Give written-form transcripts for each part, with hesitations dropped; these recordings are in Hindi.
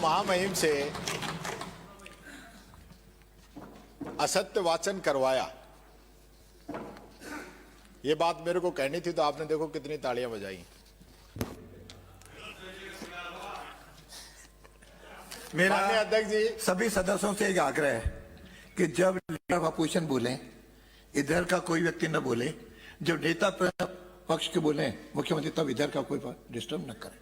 महामहिम से असत्य वाचन करवाया, ये बात मेरे को कहनी थी, तो आपने देखो कितनी तालियां बजाई। मेरा माननीय अध्यक्ष जी, सभी सदस्यों से एक आग्रह है कि जब लीडर ऑफ अपोजिशन बोले, इधर का कोई व्यक्ति न बोले, जब नेता पक्ष के बोले मुख्यमंत्री, तब इधर का कोई डिस्टर्ब न करे।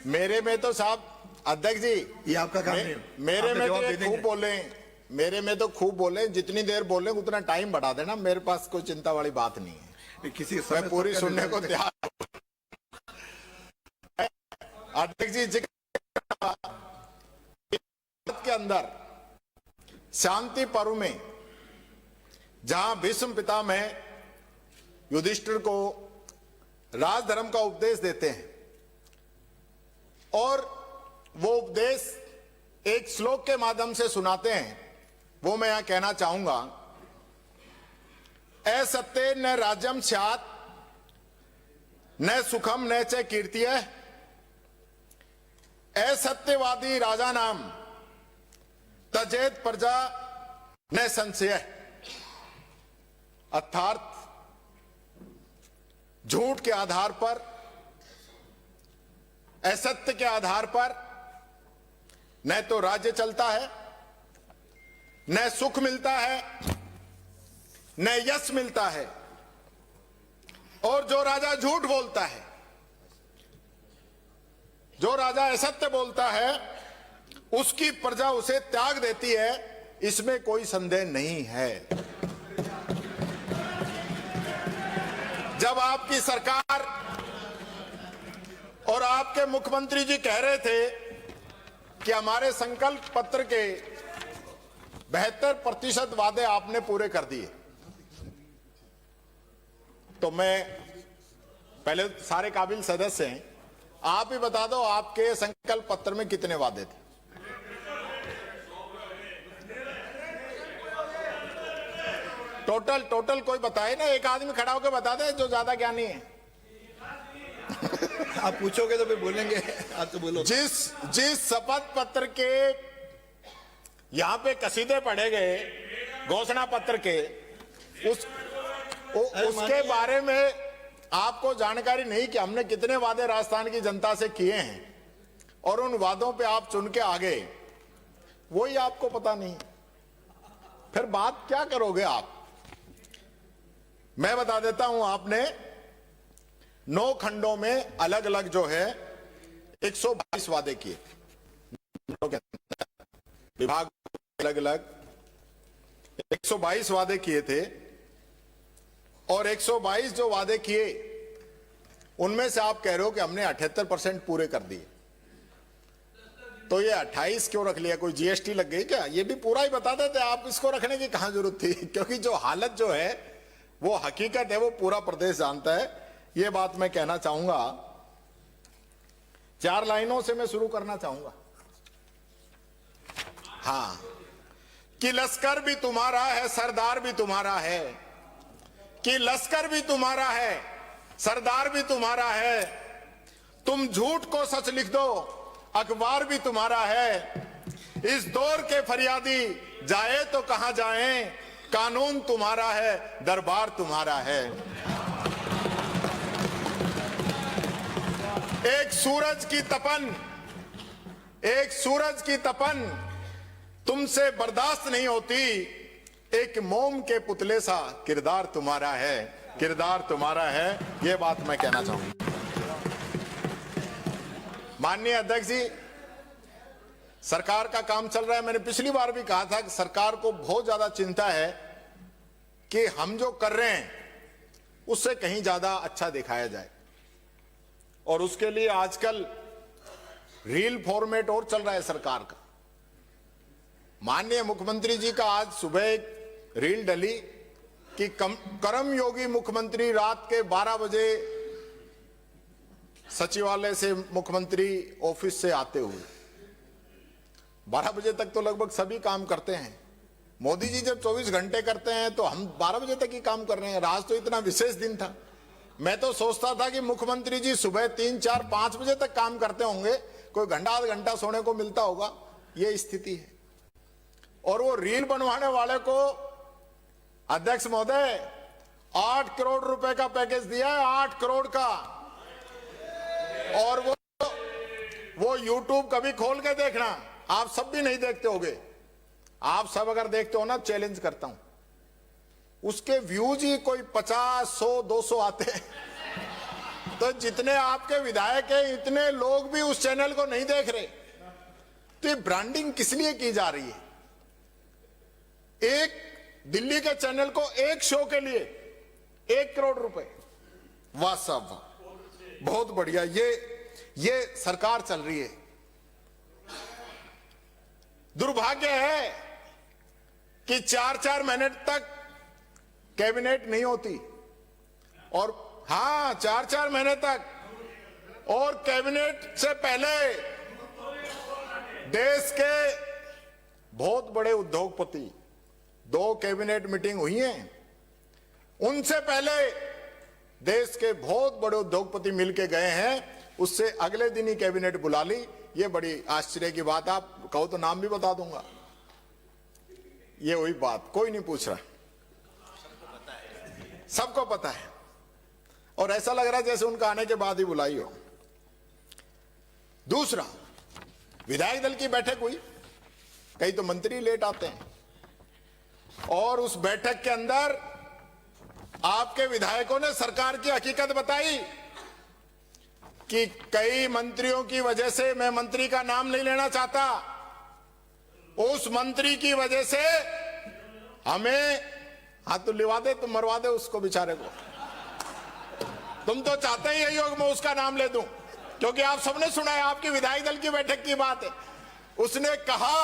मेरे में तो साहब अध्यक्ष जी, ये आपका काम नहीं। मेरे में तो खूब बोले, मेरे में तो खूब बोले, जितनी देर बोले उतना टाइम बढ़ा देना, मेरे पास कोई चिंता वाली बात नहीं है। किसी मैं पूरी सुनने को तैयार। अध्यक्ष जी, के अंदर शांति पर्व में जहां भीष्म पितामह युधिष्ठिर को राजधर्म का उपदेश देते हैं और वो उपदेश एक श्लोक के माध्यम से सुनाते हैं, वो मैं यहां कहना चाहूंगा। असत्ये न राज्यम स्यात् न सुखम न च कीर्तियः असत्यवादी राजा नाम तजेत प्रजा न संशय। अर्थात झूठ के आधार पर, असत्य के आधार पर न तो राज्य चलता है, न सुख मिलता है, न यश मिलता है। और जो राजा झूठ बोलता है, जो राजा असत्य बोलता है, उसकी प्रजा उसे त्याग देती है, इसमें कोई संदेह नहीं है। जब आपकी सरकार और आपके मुख्यमंत्री जी कह रहे थे कि हमारे संकल्प पत्र के 72% वादे आपने पूरे कर दिए, तो मैं पहले सारे काबिल सदस्य हैं, आप ही बता दो आपके संकल्प पत्र में कितने वादे थे? टोटल कोई बताए ना, एक आदमी खड़ा होकर बता दे जो ज्यादा ज्ञानी है। आप पूछोगे तो फिर बोलेंगे, आप तो बोलो। जिस शपथ पत्र के यहां पे कसीदे पढ़े गए, घोषणा पत्र के, उसके बारे में आपको जानकारी नहीं कि हमने कितने वादे राजस्थान की जनता से किए हैं और उन वादों पे आप चुन के आ गए, वही आपको पता नहीं। फिर बात क्या करोगे आप? मैं बता देता हूं, आपने 9 खंडों में अलग अलग जो है 122 वादे किए, विभाग अलग अलग 122 वादे किए थे। और 122 जो वादे किए उनमें से आप कह रहे हो कि हमने 78% पूरे कर दिए, तो ये 28 क्यों रख लिया? कोई जीएसटी लग गई क्या? ये भी पूरा ही बता देते, आप इसको रखने की कहां जरूरत थी? क्योंकि जो हालत जो है वो हकीकत है, वो पूरा प्रदेश जानता है। ये बात मैं कहना चाहूंगा। 4 लाइनों से मैं शुरू करना चाहूंगा। हां, कि लश्कर भी तुम्हारा है, सरदार भी तुम्हारा है, कि लश्कर भी तुम्हारा है, सरदार भी तुम्हारा है। तुम झूठ को सच लिख दो, अखबार भी तुम्हारा है। इस दौर के फरियादी जाए तो कहां जाएं, कानून तुम्हारा है, दरबार तुम्हारा है। एक सूरज की तपन तुमसे बर्दाश्त नहीं होती, एक मोम के पुतले सा किरदार तुम्हारा है, किरदार तुम्हारा है। यह बात मैं कहना चाहूंगा। माननीय अध्यक्ष जी, सरकार का काम चल रहा है। मैंने पिछली बार भी कहा था कि सरकार को बहुत ज्यादा चिंता है कि हम जो कर रहे हैं उससे कहीं ज्यादा अच्छा दिखाया जाए, और उसके लिए आजकल रील फॉर्मेट और चल रहा है सरकार का। माननीय मुख्यमंत्री जी का आज सुबह एक रील डली कि कर्म योगी मुख्यमंत्री रात के 12 बजे सचिवालय से मुख्यमंत्री ऑफिस से आते हुए, 12 बजे तक तो लगभग सभी काम करते हैं। मोदी जी जब 24 घंटे करते हैं तो हम 12 बजे तक ही काम कर रहे हैं। आज तो इतना विशेष दिन था, मैं तो सोचता था कि मुख्यमंत्री जी सुबह 3, 4, 5 बजे तक काम करते होंगे, कोई घंटा आध घंटा सोने को मिलता होगा, ये स्थिति है। और वो रील बनवाने वाले को अध्यक्ष महोदय 8 करोड़ रुपए का पैकेज दिया है, 8 करोड़ का। और वो YouTube कभी खोल के देखना, आप सब भी नहीं देखते होगे, आप सब अगर देखते हो ना, चैलेंज करता हूं, उसके व्यूज ही कोई 50, 100, 200 आते हैं। तो जितने आपके विधायक हैं, इतने लोग भी उस चैनल को नहीं देख रहे। तो ये ब्रांडिंग किस लिए की जा रही है? एक दिल्ली के चैनल को एक शो के लिए 1 करोड़ रुपए। वाह साहब वाह, बहुत बढ़िया। ये सरकार चल रही है। दुर्भाग्य है कि 4-4 महीने तक कैबिनेट नहीं होती, और हां 4-4 महीने तक, और कैबिनेट से पहले देश के बहुत बड़े उद्योगपति, 2 कैबिनेट मीटिंग हुई हैं, उनसे पहले देश के बहुत बड़े उद्योगपति मिलके गए हैं, उससे अगले दिन ही कैबिनेट बुला ली। ये बड़ी आश्चर्य की बात। आप कहो तो नाम भी बता दूंगा। ये वही बात, कोई नहीं पूछ रहा, सबको पता है, और ऐसा लग रहा है जैसे उनका आने के बाद ही बुलाई हो। दूसरा, विधायक दल की बैठक हुई, कई तो मंत्री लेट आते हैं, और उस बैठक के अंदर आपके विधायकों ने सरकार की हकीकत बताई कि कई मंत्रियों की वजह से, मैं मंत्री का नाम नहीं लेना चाहता, उस मंत्री की वजह से हमें, हाथ तो लिवा दे, तुम मरवा दे उसको बेचारे को। तुम तो चाहते ही यही हो कि मैं उसका नाम ले दूं, क्योंकि आप सबने सुना है, आपकी विधायक दल की बैठक की बात है। उसने कहा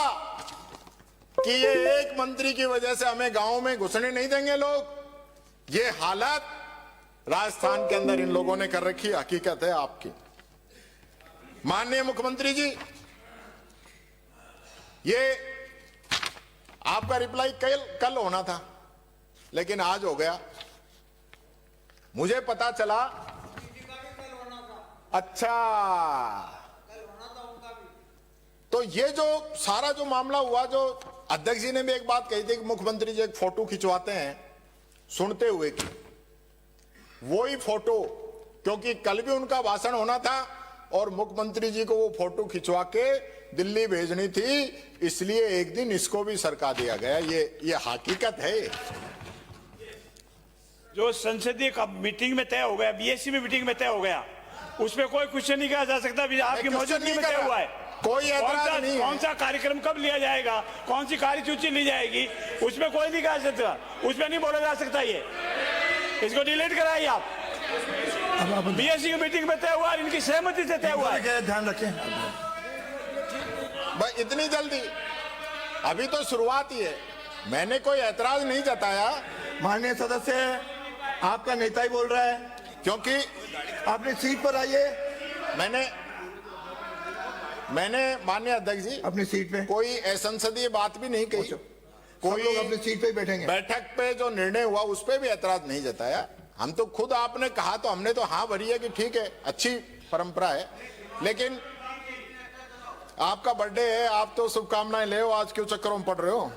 कि ये एक मंत्री की वजह से हमें गांव में घुसने नहीं देंगे लोग। ये हालत राजस्थान के अंदर इन लोगों ने कर रखी, हकीकत है आपकी। माननीय मुख्यमंत्री जी, ये आपका रिप्लाई कल होना था, लेकिन आज हो गया। मुझे पता चला, अच्छा, तो ये जो सारा जो मामला हुआ, जो अध्यक्ष जी ने भी एक बात कही थी कि मुख्यमंत्री जी एक फोटो खिंचवाते हैं सुनते हुए की, वही फोटो, क्योंकि कल भी उनका भाषण होना था और मुख्यमंत्री जी को वो फोटो खिंचवा के दिल्ली भेजनी थी, इसलिए एक दिन इसको भी सरका दिया गया। ये हकीकत है। जो संसदीय मीटिंग में तय हो गया, बीएससी में मीटिंग में तय हो गया, उसमें कोई क्वेश्चन नहीं किया जा सकता। आपकी मौजूदगी में तय हुआ है, कोई ऐतराज नहीं है। कौन सा कार्यक्रम कब लिया जाएगा, कौन सी कार्यसूची ली जाएगी, उसमें कोई नहीं कह सकता, उसमें नहीं बोला जा सकता। ये इसको डिलीट कराइए आप। बीएससी की मीटिंग में तय हुआ, इनकी सहमति से तय हुआ है। ध्यान रखें भाई, इतनी जल्दी, अभी तो शुरुआत ही है। मैंने कोई ऐतराज नहीं जताया। माननीय सदस्य, आपका नेता ही बोल रहा है, क्योंकि अपनी सीट पर आइए। मैंने माननीय अध्यक्ष जी अपनी सीट पे, कोई असंसदीय बात भी नहीं कही। कोई लोग अपनी सीट पे ही बैठेंगे। बैठक पे जो निर्णय हुआ उस पे भी ऐतराज नहीं जताया। हम तो खुद, आपने कहा तो हमने तो हाँ भरी है कि ठीक है, अच्छी परंपरा है, लेकिन आपका बर्थडे है, आप तो शुभकामनाएं ले हो, आज क्यों चक्करों में पड़ रहे हो?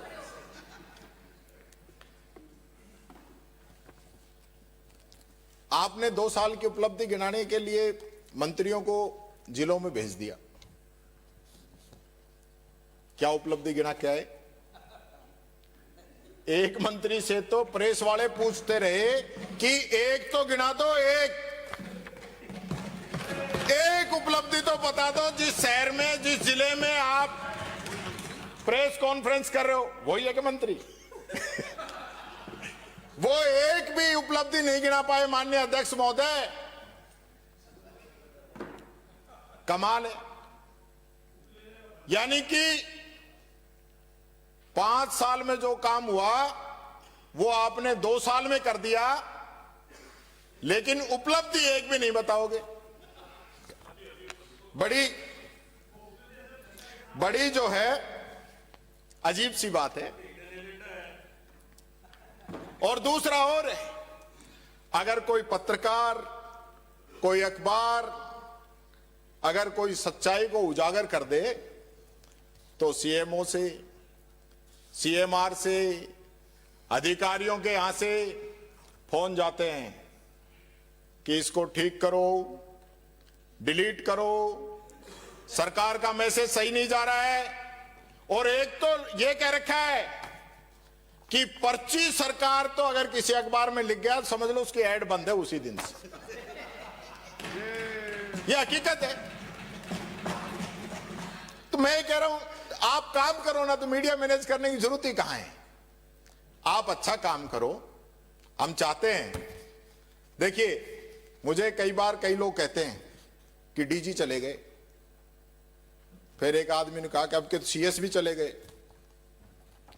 आपने 2 साल की उपलब्धि गिनाने के लिए मंत्रियों को जिलों में भेज दिया। क्या उपलब्धि गिना क्या है? एक मंत्री से तो प्रेस वाले पूछते रहे कि एक तो गिना दो, एक उपलब्धि तो बता दो, जिस शहर में, जिस जिले में आप प्रेस कॉन्फ्रेंस कर रहे हो, वही एक मंत्री। वो एक भी उपलब्धि नहीं गिना पाए। माननीय अध्यक्ष महोदय, कमाल है। यानी कि 5 साल में जो काम हुआ वो आपने 2 साल में कर दिया, लेकिन उपलब्धि एक भी नहीं बताओगे। बड़ी जो है अजीब सी बात है। और दूसरा और है, अगर कोई पत्रकार, कोई अखबार अगर कोई सच्चाई को उजागर कर दे तो सीएमओ से, सीएमआर से, अधिकारियों के यहां से फोन जाते हैं कि इसको ठीक करो, डिलीट करो, सरकार का मैसेज सही नहीं जा रहा है। और एक तो ये कह रखा है कि पर्ची सरकार तो अगर किसी अखबार में लिख गया तो समझ लो उसकी ऐड बंद है उसी दिन से। ये हकीकत है। तो मैं कह रहा हूं आप काम करो ना, तो मीडिया मैनेज करने की जरूरत ही कहां है। आप अच्छा काम करो, हम चाहते हैं। देखिए मुझे कई बार कई लोग कहते हैं कि डीजी चले गए, फिर एक आदमी ने कहा कि अब के सीएस भी चले गए,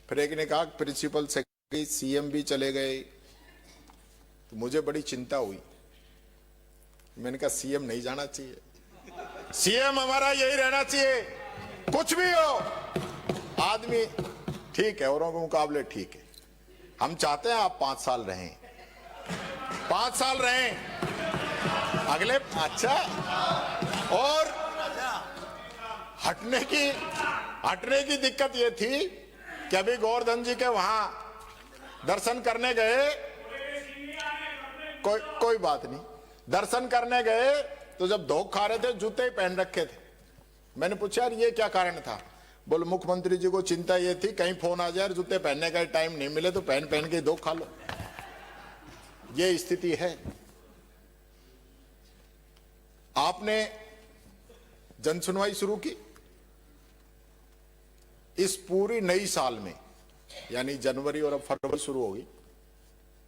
फिर एक ने कहा प्रिंसिपल सेक्रेटरी सीएम भी चले गए। तो मुझे बड़ी चिंता हुई। मैंने कहा सीएम नहीं जाना चाहिए, सीएम हमारा यही रहना चाहिए, कुछ भी हो आदमी ठीक है, औरों के मुकाबले ठीक है। हम चाहते हैं आप 5 साल रहें, 5 साल रहें अगले। अच्छा, और हटने की दिक्कत यह थी कि अभी गोवर्धन जी के वहां दर्शन करने गए, कोई बात नहीं, दर्शन करने गए तो जब धोख खा रहे थे जूते ही पहन रखे थे। मैंने पूछा यार ये क्या कारण था? बोले मुख्यमंत्री जी को चिंता ये थी कहीं फोन आ जाए, जूते पहनने का टाइम नहीं मिले तो पहन के धोख खा लो। ये स्थिति है। आपने जनसुनवाई शुरू की इस पूरी नई साल में, यानी जनवरी और अब फरवरी शुरू होगी।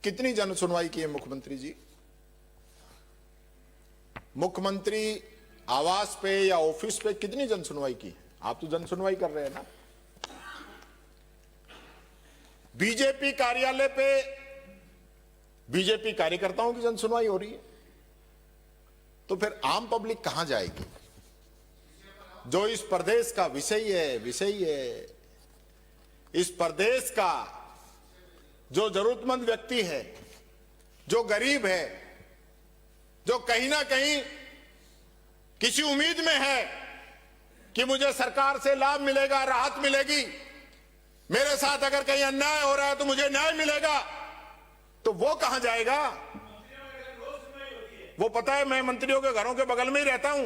कितनी जनसुनवाई की है मुख्यमंत्री जी? मुख्यमंत्री आवास पे या ऑफिस पे कितनी जनसुनवाई की? आप तो जनसुनवाई कर रहे हैं ना। बीजेपी कार्यालय पे बीजेपी कार्यकर्ताओं की जनसुनवाई हो रही है, तो फिर आम पब्लिक कहां जाएगी? जो इस प्रदेश का विषय है, इस प्रदेश का जो जरूरतमंद व्यक्ति है, जो गरीब है, जो कहीं ना कहीं किसी उम्मीद में है कि मुझे सरकार से लाभ मिलेगा, राहत मिलेगी, मेरे साथ अगर कहीं अन्याय हो रहा है तो मुझे न्याय मिलेगा, तो वो कहां जाएगा? वो पता है मैं मंत्रियों के घरों के बगल में ही रहता हूं।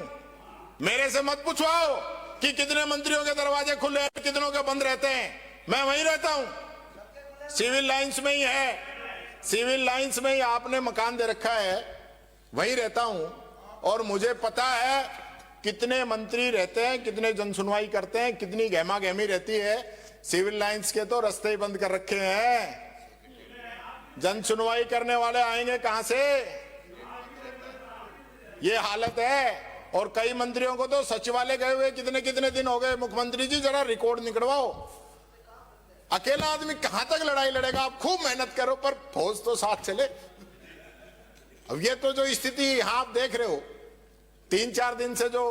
मेरे से मत पूछवाओ कि कितने मंत्रियों के दरवाजे खुले हैं, कितनों के बंद रहते हैं। मैं वहीं रहता हूं, सिविल लाइंस में ही है, सिविल लाइंस में ही आपने मकान दे रखा है, वहीं रहता हूं। और मुझे पता है कितने मंत्री रहते हैं, कितने जनसुनवाई करते हैं, कितनी गहमा गहमी रहती है। सिविल लाइंस के तो रास्ते ही बंद कर रखे हैं। जनसुनवाई करने वाले आएंगे कहां से? ये हालत है। और कई मंत्रियों को तो सचिवालय गए हुए कितने कितने दिन हो गए। मुख्यमंत्री जी जरा रिकॉर्ड निकलवाओ। अकेला आदमी कहां तक लड़ाई लड़ेगा? आप खूब मेहनत करो पर फौज तो साथ चले। अब ये तो जो स्थिति यहां आप देख रहे हो, 3-4 दिन से जो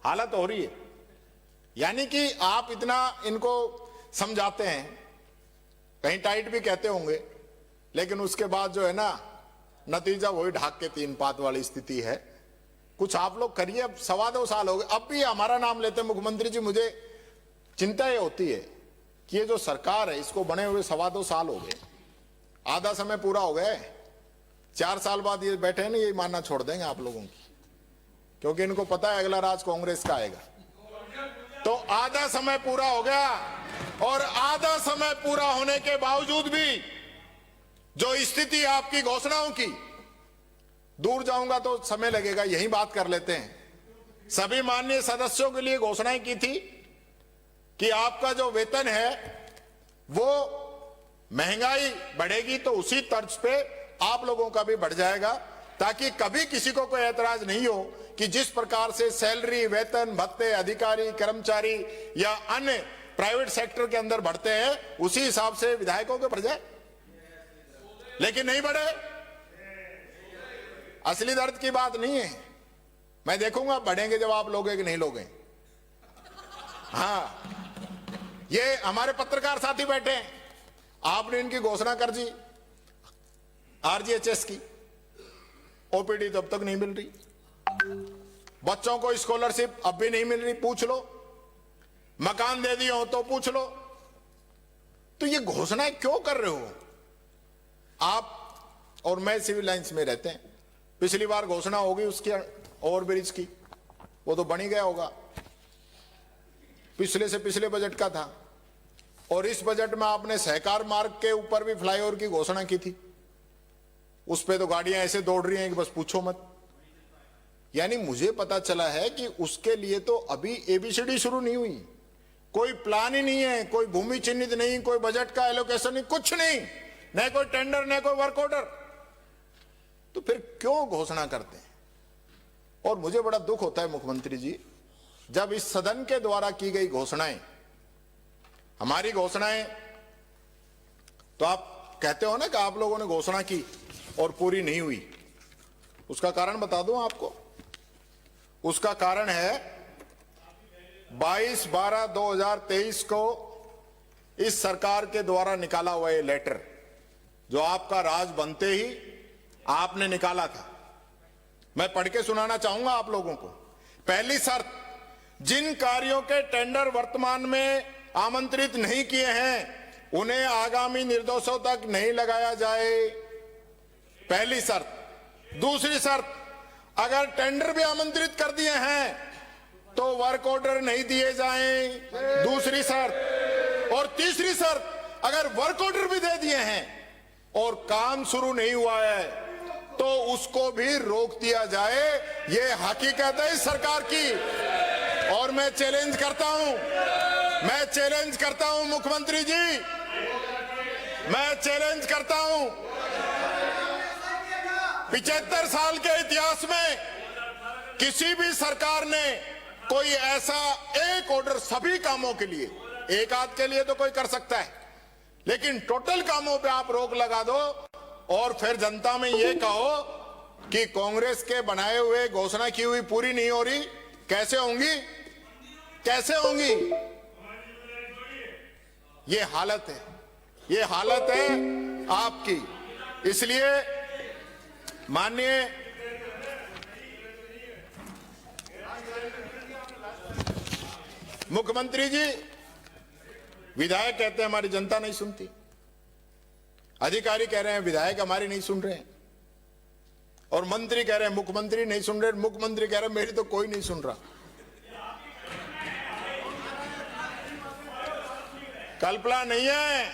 हालत हो रही है, यानी कि आप इतना इनको समझाते हैं, कहीं टाइट भी कहते होंगे, लेकिन उसके बाद जो है ना, नतीजा वही ढाक के 3 पात वाली स्थिति है। कुछ आप लोग करिए। अब 2.25 साल हो गए, अब भी हमारा नाम लेते हैं मुख्यमंत्री जी। मुझे चिंता ये होती है कि ये जो सरकार है इसको बने हुए 2.25 साल हो गए, आधा समय पूरा हो गया। 4 साल बाद ये बैठे हैं ना, ये मानना छोड़ देंगे आप लोगों की, क्योंकि इनको पता है अगला राज कांग्रेस का आएगा। तो आधा समय पूरा हो गया, और आधा समय पूरा होने के बावजूद भी जो स्थिति आपकी घोषणाओं की, दूर जाऊंगा तो समय लगेगा, यही बात कर लेते हैं। सभी माननीय सदस्यों के लिए घोषणाएं की थी कि आपका जो वेतन है वो महंगाई बढ़ेगी तो उसी तर्ज पे आप लोगों का भी बढ़ जाएगा, ताकि कभी किसी को कोई ऐतराज नहीं हो कि जिस प्रकार से सैलरी, वेतन, भत्ते अधिकारी, कर्मचारी या अन्य प्राइवेट सेक्टर के अंदर बढ़ते हैं, उसी हिसाब से विधायकों के बढ़ जाए। लेकिन नहीं बढ़े। असली दर्द की बात नहीं है। मैं देखूंगा बढ़ेंगे जब आप लोगे कि नहीं लोगे। हाँ, ये हमारे पत्रकार साथी बैठे हैं, आपने इनकी घोषणा कर दी आरजीएचएस की, ओपीडी तो अब तक नहीं मिल रही। बच्चों को स्कॉलरशिप अब भी नहीं मिल रही, पूछ लो। मकान दे दिए हो तो पूछ लो। तो ये घोषणाएं क्यों कर रहे हो आप और मैं? सिविल लाइंस में रहते हैं। पिछली बार घोषणा होगी उसकी ओवरब्रिज की, वो तो बन ही गया होगा, पिछले से पिछले बजट का था। और इस बजट में आपने सहकार मार्ग के ऊपर भी फ्लाईओवर की घोषणा की थी। उस पे तो गाड़ियां ऐसे दौड़ रही हैं कि बस पूछो मत। यानी मुझे पता चला है कि उसके लिए तो अभी एबीसीडी शुरू नहीं हुई, कोई प्लान ही नहीं है, कोई भूमि चिन्हित नहीं, कोई बजट का एलोकेशन नहीं, कुछ नहीं, न कोई टेंडर न कोई वर्क ऑर्डर। तो फिर क्यों घोषणा करते हैं? और मुझे बड़ा दुख होता है मुख्यमंत्री जी, जब इस सदन के द्वारा की गई घोषणाएं, हमारी घोषणाएं, तो आप कहते हो ना कि आप लोगों ने घोषणा की और पूरी नहीं हुई। उसका कारण बता दूं आपको। उसका कारण है 22/12/2023 को इस सरकार के द्वारा निकाला हुआ ये लेटर, जो आपका राज बनते ही आपने निकाला था। मैं पढ़ के सुनाना चाहूंगा आप लोगों को। पहली शर्त, जिन कार्यों के टेंडर वर्तमान में आमंत्रित नहीं किए हैं उन्हें आगामी निर्देशों तक नहीं लगाया जाए, पहली शर्त। दूसरी शर्त, अगर टेंडर भी आमंत्रित कर दिए हैं तो वर्क ऑर्डर नहीं दिए जाएं, दूसरी शर्त। और तीसरी शर्त, अगर वर्क ऑर्डर भी दे दिए हैं और काम शुरू नहीं हुआ है तो उसको भी रोक दिया जाए। ये हकीकत है इस सरकार की। और मैं चैलेंज करता हूं मुख्यमंत्री जी, मैं चैलेंज करता हूं, 75 साल के इतिहास में किसी भी सरकार ने कोई ऐसा एक ऑर्डर सभी कामों के लिए, एक आध के लिए तो कोई कर सकता है, लेकिन टोटल कामों पे आप रोक लगा दो और फिर जनता में ये कहो कि कांग्रेस के बनाए हुए घोषणा की हुई पूरी नहीं हो रही। कैसे होंगी? कैसे होंगी? ये हालत है, ये हालत है आपकी। इसलिए माननीय मुख्यमंत्री जी, विधायक कहते हैं हमारी जनता नहीं सुनती, अधिकारी कह रहे हैं विधायक हमारी नहीं सुन रहे हैं, और मंत्री कह रहे हैं मुख्यमंत्री नहीं सुन रहे, मुख्यमंत्री कह रहे हैं मेरी तो कोई नहीं सुन रहा। कल्पना नहीं है,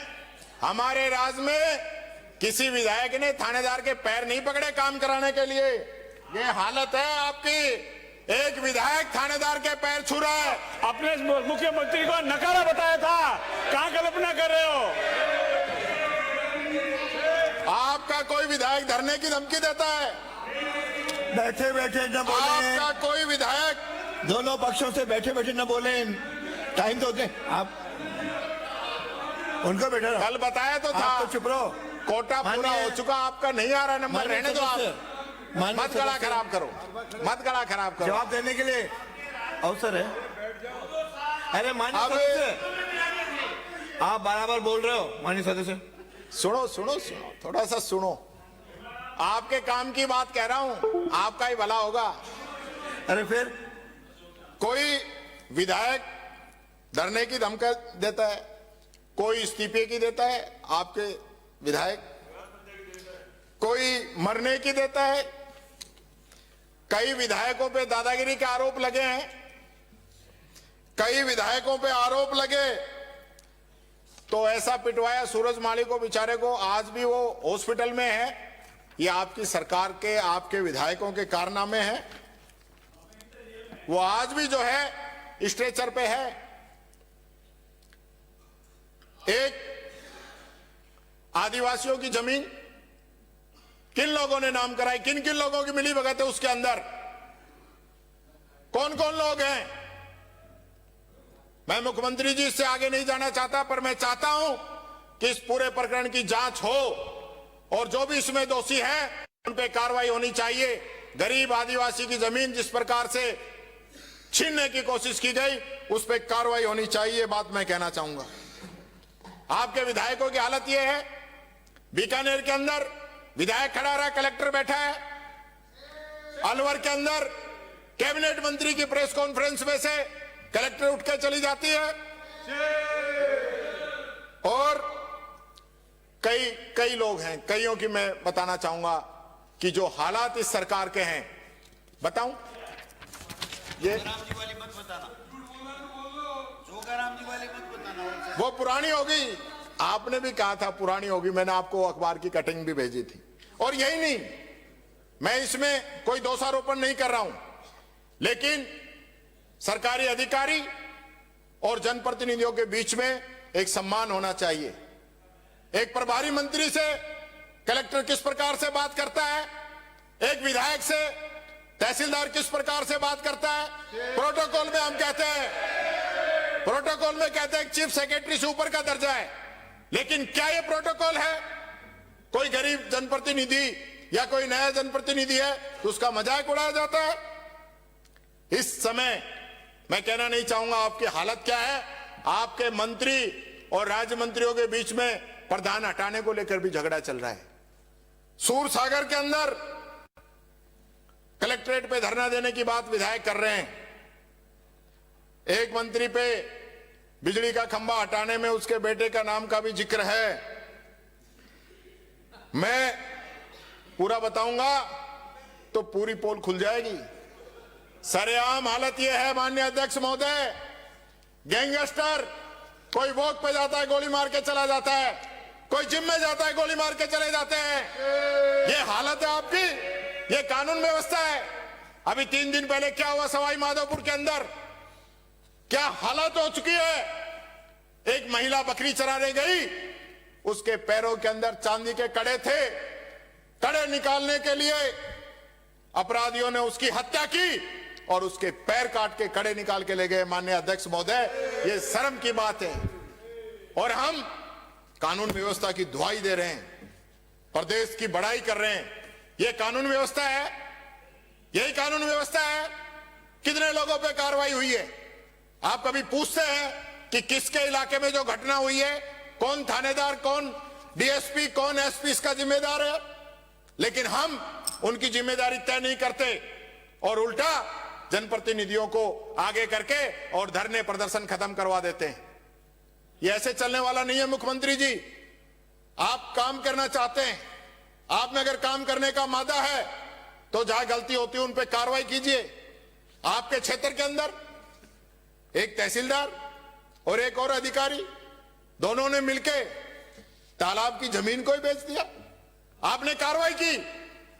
हमारे राज में किसी विधायक ने थानेदार के पैर नहीं पकड़े काम कराने के लिए। ये हालत है आपकी, एक विधायक थानेदार के पैर छू रहा है। अपने मुख्यमंत्री को नकारा बताया था, कहां कल्पना कर रहे हो? आपका कोई विधायक धरने की धमकी देता है? बैठे बैठे न बोले। आपका कोई विधायक दोनों पक्षों से बैठे बैठे न बोले। टाइम तो दें आप उनको। बैठे कल बताया तो था। आप तो चुप रहो। कोटा पूरा हो चुका, आपका नहीं आ रहा नंबर, रहने दो आप। मत गला खराब करो, मत गला खराब करो। जवाब देने के लिए अवसर है। अरे माननीय सदस्य, आप बराबर बोल रहे हो। माननीय सदस्य सुनो सुनो सुनो, थोड़ा सा सुनो। आपके काम की बात कह रहा हूं, आपका ही भला होगा। अरे फिर कोई विधायक धरने की धमकी देता है, कोई इस्तीफे की देता है आपके विधायक, कोई मरने की देता है। कई विधायकों पे दादागिरी के आरोप लगे हैं, कई विधायकों पे आरोप लगे तो ऐसा पिटवाया सूरज माली को बेचारे को, आज भी वो हॉस्पिटल में है। ये आपकी सरकार के, आपके विधायकों के कारनामे हैं। वो आज भी जो है स्ट्रेचर पे है। एक आदिवासियों की जमीन किन लोगों ने नाम कराई, किन किन लोगों की मिली भगत है उसके अंदर, कौन कौन लोग हैं? मैं मुख्यमंत्री जी इससे आगे नहीं जाना चाहता, पर मैं चाहता हूं कि इस पूरे प्रकरण की जांच हो और जो भी इसमें दोषी हैं उन पे कार्रवाई होनी चाहिए। गरीब आदिवासी की जमीन जिस प्रकार से छीनने की कोशिश की गई उस पे कार्रवाई होनी चाहिए, बात मैं कहना चाहूंगा। आपके विधायकों की हालत यह है, बीकानेर के अंदर विधायक खड़ा रहा, कलेक्टर बैठा है। अलवर के अंदर कैबिनेट मंत्री की प्रेस कॉन्फ्रेंस में से कलेक्टर उठ के चली जाती है और कई लोग हैं, कईयों की मैं बताना चाहूंगा कि जो हालात इस सरकार के हैं, बताऊं ये राम जी वाली मत बताना, राम जी वाली मत बताना, वो पुरानी होगी। आपने भी कहा था पुरानी होगी, मैंने आपको अखबार की कटिंग भी भेजी थी। और यही नहीं, मैं इसमें कोई दोषारोपण नहीं कर रहा हूं, लेकिन सरकारी अधिकारी और जनप्रतिनिधियों के बीच में एक सम्मान होना चाहिए। एक प्रभारी मंत्री से कलेक्टर किस प्रकार से बात करता है, एक विधायक से तहसीलदार किस प्रकार से बात करता है। प्रोटोकॉल में हम कहते हैं, प्रोटोकॉल में कहते हैं चीफ सेक्रेटरी से ऊपर का दर्जा है, लेकिन क्या यह प्रोटोकॉल है? कोई गरीब जनप्रतिनिधि या कोई नया जनप्रतिनिधि है तो उसका मजाक उड़ाया जाता है। इस समय मैं कहना नहीं चाहूंगा आपकी हालत क्या है। आपके मंत्री और राज्य मंत्रियों के बीच में प्रधान हटाने को लेकर भी झगड़ा चल रहा है। सूर सागर के अंदर कलेक्ट्रेट पे धरना देने की बात विधायक कर रहे हैं। एक मंत्री पे बिजली का खंभा हटाने में उसके बेटे का नाम का भी जिक्र है। मैं पूरा बताऊंगा तो पूरी पोल खुल जाएगी। सरेआम हालत यह है माननीय अध्यक्ष महोदय, गैंगस्टर कोई वॉक पे जाता है गोली मार के चला जाता है, कोई जिम में जाता है गोली मार के चले जाते हैं। ये हालत है आपकी, ये कानून व्यवस्था है। अभी 3 दिन पहले क्या हुआ सवाई माधोपुर के अंदर, क्या हालत हो चुकी है। एक महिला बकरी चराने गई, उसके पैरों के अंदर चांदी के कड़े थे। कड़े निकालने के लिए अपराधियों ने उसकी हत्या की और उसके पैर काट के कड़े निकाल के ले गए। माननीय अध्यक्ष महोदय, ये शर्म की बात है। और हम कानून व्यवस्था की दुहाई दे रहे हैं, प्रदेश की बड़ाई कर रहे हैं। ये कानून व्यवस्था है, यही कानून व्यवस्था है। कितने लोगों पे कार्रवाई हुई है? आप कभी पूछते हैं कि किसके इलाके में जो घटना हुई है, कौन थानेदार, कौन डीएसपी, कौन एसपी इसका जिम्मेदार है? लेकिन हम उनकी जिम्मेदारी तय नहीं करते और उल्टा जनप्रतिनिधियों को आगे करके और धरने प्रदर्शन खत्म करवा देते हैं। ये ऐसे चलने वाला नहीं है मुख्यमंत्री जी। आप काम करना चाहते हैं, आप में अगर काम करने का मादा है तो जहां गलती होती है उन पे कार्रवाई कीजिए। आपके क्षेत्र के अंदर एक तहसीलदार और एक और अधिकारी, दोनों ने मिलके तालाब की जमीन को ही बेच दिया। आपने कार्रवाई की,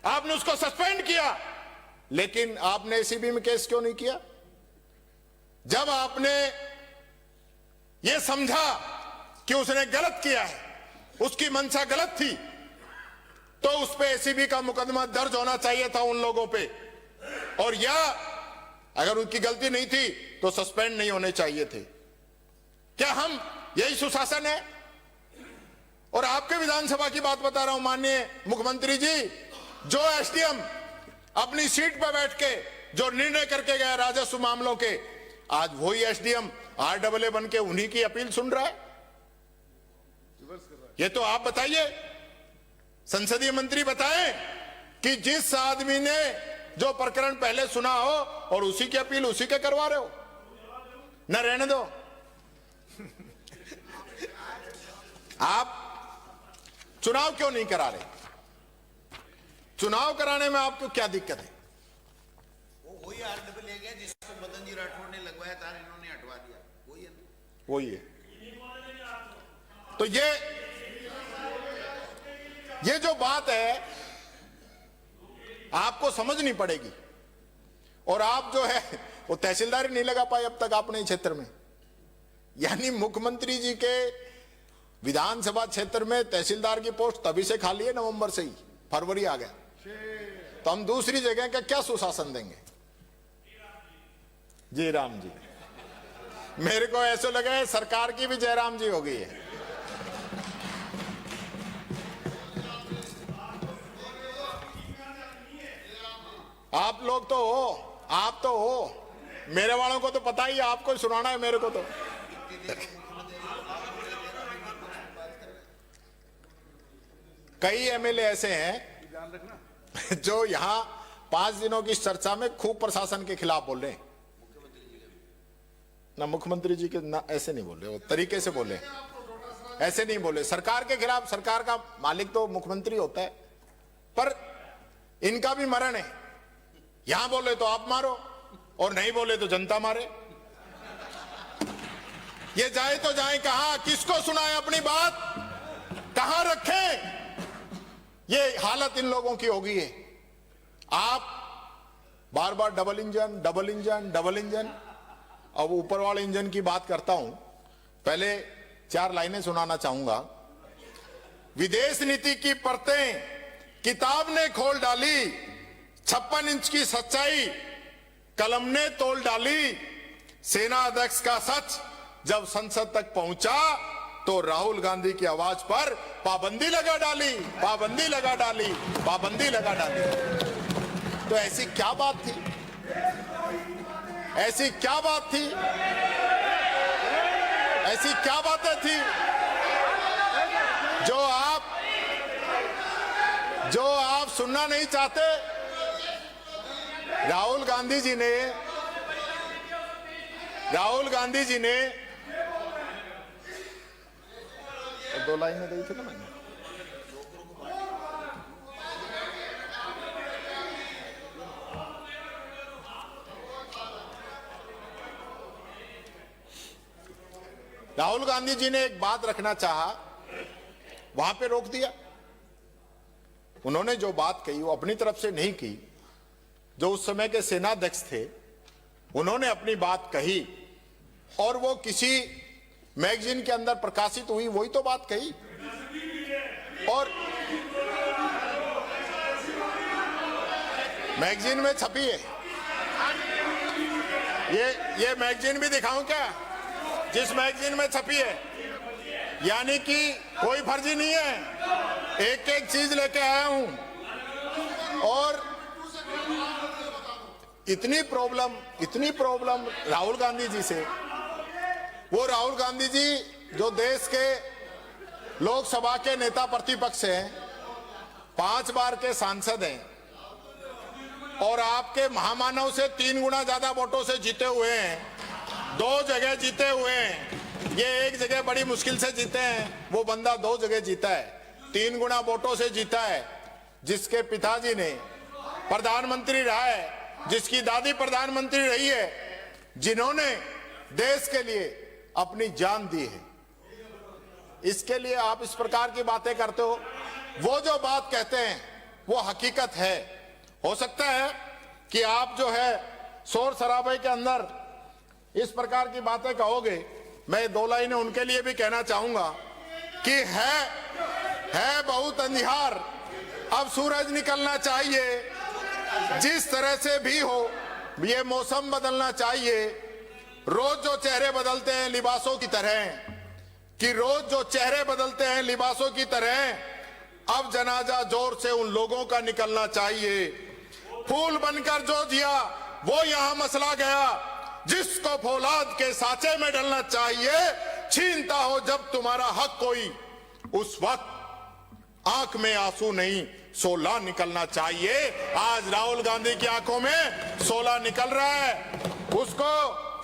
आपने उसको सस्पेंड किया, लेकिन आपने एसीबी में केस क्यों नहीं किया? जब आपने यह समझा कि उसने गलत किया है, उसकी मंशा गलत थी, तो उस पे एसीबी का मुकदमा दर्ज होना चाहिए था उन लोगों पे, और या अगर उनकी गलती नहीं थी तो सस्पेंड नहीं होने चाहिए थे। क्या हम यही सुशासन है? और आपके विधानसभा की बात बता रहा हूं माननीय मुख्यमंत्री जी, जो एसडीएम अपनी सीट पर बैठ के जो निर्णय करके गया राजस्व मामलों के, आज वही एसडीएम RAA बन के उन्हीं की अपील सुन रहा है। ये तो आप बताइए, संसदीय मंत्री बताएं कि जिस आदमी ने जो प्रकरण पहले सुना हो और उसी की अपील उसी के करवा रहे हो। न रहने दो। आप चुनाव क्यों नहीं करा रहे? चुनाव कराने में आपको क्या दिक्कत है? वही RAA गया जिसको मदन जी राठौड़ ने लगवाया था, इन्होंने हटवा दिया, वही है। वही है। तो ये जो बात है आपको समझनी पड़ेगी। और आप जो है वो तहसीलदार ही नहीं लगा पाए अब तक अपने क्षेत्र में। यानी मुख्यमंत्री जी के विधानसभा क्षेत्र में तहसीलदार की पोस्ट तभी से खाली है, नवंबर से ही, फरवरी आ गया, तो हम दूसरी जगह का क्या सुशासन देंगे? जी राम जी, मेरे को ऐसा लगा है सरकार की भी जयराम जी हो गई है। आप लोग तो हो, आप तो हो, मेरे वालों को तो पता ही है, आपको ही सुनाना है मेरे को तो। कई एमएलए ऐसे हैं जो यहां 5 दिनों की चर्चा में खूब प्रशासन के खिलाफ बोल रहे हैं। ना मुख्यमंत्री जी के ना ऐसे नहीं बोल रहे, वो तरीके से बोले, ऐसे नहीं बोले। सरकार के खिलाफ, सरकार का मालिक तो मुख्यमंत्री होता है, पर इनका भी मरण है। यहां बोले तो आप मारो और नहीं बोले तो जनता मारे। ये जाए तो जाए कहां, किसको सुनाए अपनी बात, कहां रखें? ये हालत इन लोगों की हो गई है। आप बार बार double engine, double engine, double engine. अब ऊपर वाले इंजन की बात करता हूं, पहले 4 लाइनें सुनाना चाहूंगा। विदेश नीति की परतें किताब ने खोल डाली, 56 इंच की सच्चाई कलम ने तोल डाली। सेना अध्यक्ष का सच जब संसद तक पहुंचा तो राहुल गांधी की आवाज पर पाबंदी लगा डाली, पाबंदी लगा डाली, पाबंदी लगा डाली। तो ऐसी क्या बात थी, ऐसी क्या बात थी, ऐसी क्या बातें थी जो आप सुनना नहीं चाहते? राहुल गांधी जी ने 2 लाइनें दी थी ना मैंने। राहुल गांधी जी ने एक बात रखना चाहा, वहां पे रोक दिया। उन्होंने जो बात कही वो अपनी तरफ से नहीं की, जो उस समय के सेनाध्यक्ष थे उन्होंने अपनी बात कही और वो किसी मैगजीन के अंदर प्रकाशित हुई, वही तो बात कही। और मैगजीन में छपी है, ये मैगजीन भी दिखाऊं क्या, जिस मैगजीन में छपी है? यानी कि कोई फर्जी नहीं है, एक एक चीज लेके आया हूं। और इतनी प्रॉब्लम राहुल गांधी जी से। वो राहुल गांधी जी जो देश के लोकसभा के नेता प्रतिपक्ष हैं, 5 बार के सांसद हैं और आपके महामानव से 3 गुना ज्यादा वोटों से जीते हुए हैं, 2 जगह जीते हुए हैं। ये एक जगह बड़ी मुश्किल से जीते हैं, वो बंदा 2 जगह जीता है, 3 गुना वोटों से जीता है। जिसके पिताजी ने प्रधानमंत्री रहा है, जिसकी दादी प्रधानमंत्री रही है, जिन्होंने देश के लिए अपनी जान दी है, इसके लिए आप इस प्रकार की बातें करते हो। वो जो बात कहते हैं वो हकीकत है। हो सकता है कि आप जो है शोर शराबे के अंदर इस प्रकार की बातें कहोगे। मैं 2 लाइनें उनके लिए भी कहना चाहूंगा कि है बहुत अंधियार, अब सूरज निकलना चाहिए। जिस तरह से भी हो ये मौसम बदलना चाहिए। रोज जो चेहरे बदलते हैं लिबासों की तरह, कि रोज जो चेहरे बदलते हैं लिबासों की तरह, अब जनाजा जोर से उन लोगों का निकलना चाहिए। फूल बनकर जो जिया वो यहां मसला गया, जिसको फौलाद के साचे में डलना चाहिए। छीनता हो जब तुम्हारा हक कोई, उस वक्त आंख में आंसू नहीं 16 निकलना चाहिए। आज राहुल गांधी की आंखों में 16 निकल रहा है, उसको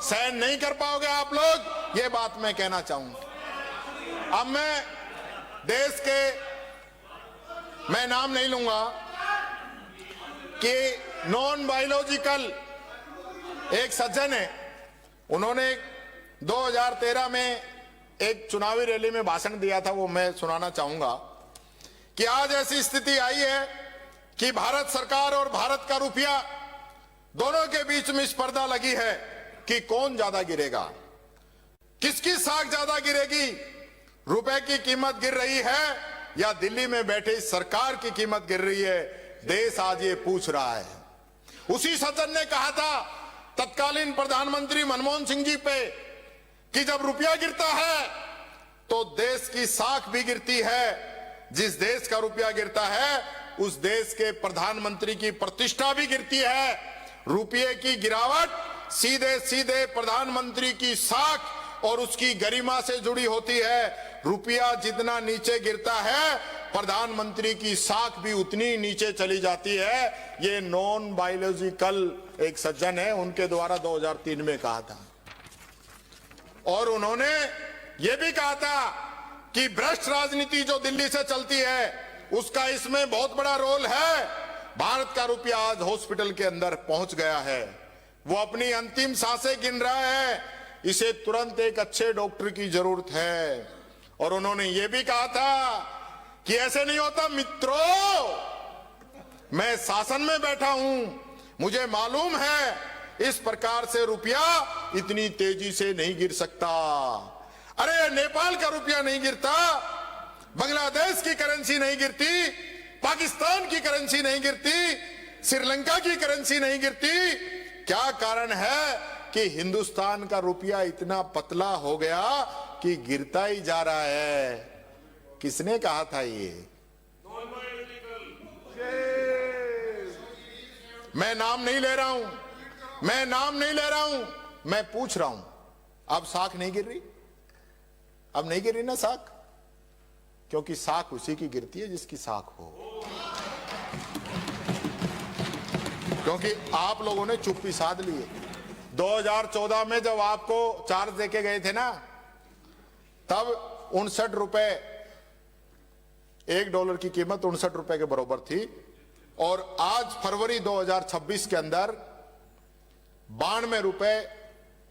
सहन नहीं कर पाओगे आप लोग, ये बात मैं कहना चाहूंगा। अब मैं देश के, मैं नाम नहीं लूंगा, कि नॉन बायोलॉजिकल एक सज्जन है, उन्होंने 2013 में एक चुनावी रैली में भाषण दिया था, वो मैं सुनाना चाहूंगा कि आज ऐसी स्थिति आई है कि भारत सरकार और भारत का रुपया दोनों के बीच में स्पर्धा लगी है कि कौन ज्यादा गिरेगा, किसकी साख ज्यादा गिरेगी। रुपए की कीमत गिर रही है या दिल्ली में बैठे सरकार की कीमत गिर रही है, देश आज ये पूछ रहा है। उसी सज्जन ने कहा था तत्कालीन प्रधानमंत्री मनमोहन सिंह जी पे कि जब रुपया गिरता है तो देश की साख भी गिरती है। जिस देश का रुपया गिरता है उस देश के प्रधानमंत्री की प्रतिष्ठा भी गिरती है। रुपये की गिरावट सीधे सीधे प्रधानमंत्री की साख और उसकी गरिमा से जुड़ी होती है। रुपया जितना नीचे गिरता है प्रधानमंत्री की साख भी उतनी नीचे चली जाती है। ये नॉन बायोलॉजिकल एक सज्जन है, उनके द्वारा 2003 में कहा था। और उन्होंने ये भी कहा था कि भ्रष्ट राजनीति जो दिल्ली से चलती है उसका इसमें बहुत बड़ा रोल है। भारत का रुपया आज हॉस्पिटल के अंदर पहुंच गया है, वो अपनी अंतिम सांसें गिन रहा है, इसे तुरंत एक अच्छे डॉक्टर की जरूरत है। और उन्होंने ये भी कहा था कि ऐसे नहीं होता मित्रों, मैं शासन में बैठा हूं, मुझे मालूम है इस प्रकार से रुपया इतनी तेजी से नहीं गिर सकता। अरे नेपाल का रुपया नहीं गिरता, बांग्लादेश की करेंसी नहीं गिरती, पाकिस्तान की करेंसी नहीं गिरती, श्रीलंका की करेंसी नहीं गिरती। क्या कारण है कि हिंदुस्तान का रुपया इतना पतला हो गया कि गिरता ही जा रहा है। किसने कहा था ये? मैं नाम नहीं ले रहा हूं, मैं नाम नहीं ले रहा हूं, मैं पूछ रहा हूं, अब साख नहीं गिर रही? अब नहीं गिर रही ना साख, क्योंकि साख उसी की गिरती है जिसकी साख हो। क्योंकि आप लोगों ने चुप्पी साध ली है। 2014 में जब आपको चार्ज देके गए थे ना, तब 59 रुपए, $1 की कीमत 59 रुपए के बराबर थी। और आज फरवरी 2026 के अंदर 92 रुपए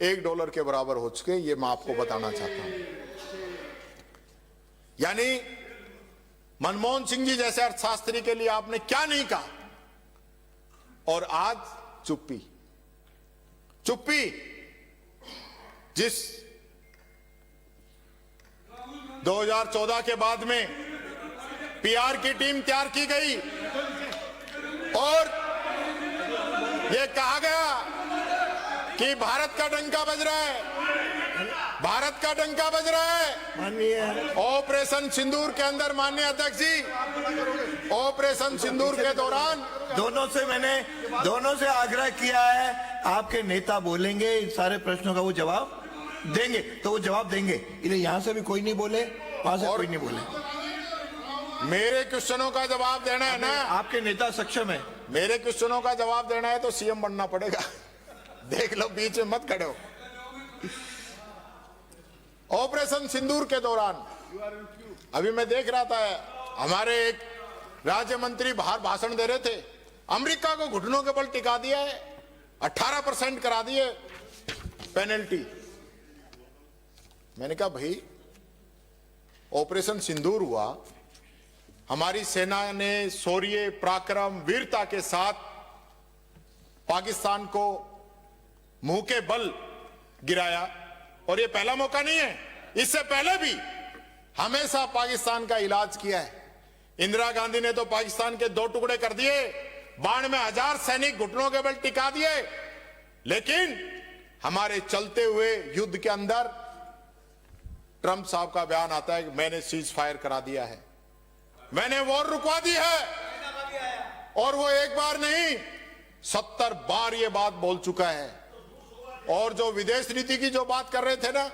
$1 के बराबर हो चुके। ये मैं आपको बताना चाहता हूं। यानी मनमोहन सिंह जी जैसे अर्थशास्त्री के लिए आपने क्या नहीं कहा, और आज चुप्पी। चुप्पी जिस 2014 के बाद में पीआर की टीम तैयार की गई और यह कहा गया कि भारत का डंका बज रहा है, भारत का डंका बज रहा है। ऑपरेशन सिंदूर के अंदर माननीय अध्यक्ष जी, ऑपरेशन सिंदूर के दौरान दोनों से आग्रह किया है, आपके नेता बोलेंगे, इन सारे प्रश्नों का वो जवाब देंगे, तो वो जवाब देंगे। इधर यहां से भी कोई नहीं बोले, वहां से कोई नहीं बोले। मेरे क्वेश्चनों का जवाब देना है ना, आपके नेता सक्षम है। मेरे क्वेश्चनों का जवाब देना है तो सीएम बनना पड़ेगा। देख लो, बीच में मत खड़े हो। ऑपरेशन सिंदूर के दौरान अभी मैं देख रहा था, हमारे एक राज्य मंत्री बाहर भाषण दे रहे थे, अमेरिका को घुटनों के बल टिका दिया है, 18% करा दिए पेनल्टी। मैंने कहा भाई, ऑपरेशन सिंदूर हुआ, हमारी सेना ने शौर्य, पराक्रम, वीरता के साथ पाकिस्तान को मुंह के बल गिराया। और ये पहला मौका नहीं है, इससे पहले भी हमेशा पाकिस्तान का इलाज किया है। इंदिरा गांधी ने तो पाकिस्तान के 2 टुकड़े कर दिए, 92,000 सैनिक घुटनों के बल टिका दिए। लेकिन हमारे चलते हुए युद्ध के अंदर ट्रंप साहब का बयान आता है कि मैंने सीज फायर करा दिया है, मैंने वॉर रुकवा दी है। और वो एक बार नहीं, 70 बार ये बात बोल चुका है। और जो विदेश नीति की जो बात कर रहे थे ना,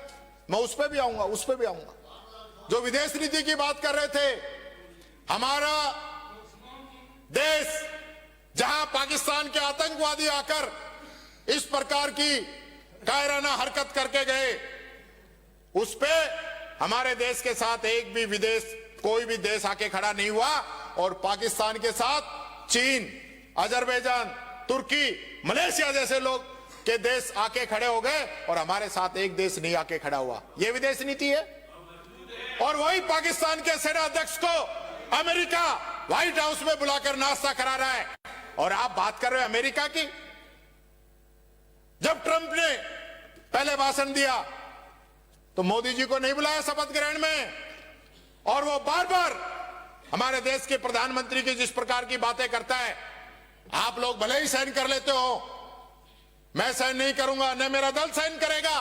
मैं उस पर भी आऊंगा, उस पर भी आऊंगा। जो विदेश नीति की बात कर रहे थे, हमारा देश जहां पाकिस्तान के आतंकवादी आकर इस प्रकार की कायराना हरकत करके गए, उस पे हमारे देश के साथ एक भी कोई भी देश आके खड़ा नहीं हुआ। और पाकिस्तान के साथ चीन, अजरबैजान, तुर्की, मलेशिया जैसे लोग के देश आके खड़े हो गए और हमारे साथ एक देश नहीं आके खड़ा हुआ। यह विदेश नीति है। और वही पाकिस्तान के सेना अध्यक्ष को अमेरिका व्हाइट हाउस में बुलाकर नाश्ता करा रहा है। और आप बात कर रहे हो अमेरिका की। जब ट्रंप ने पहले भाषण दिया तो मोदी जी को नहीं बुलाया शपथ ग्रहण में, और वो बार बार हमारे देश के प्रधानमंत्री की जिस प्रकार की बातें करता है, आप लोग भले ही साइन कर लेते हो, मैं साइन नहीं करूंगा, न मेरा दल साइन करेगा।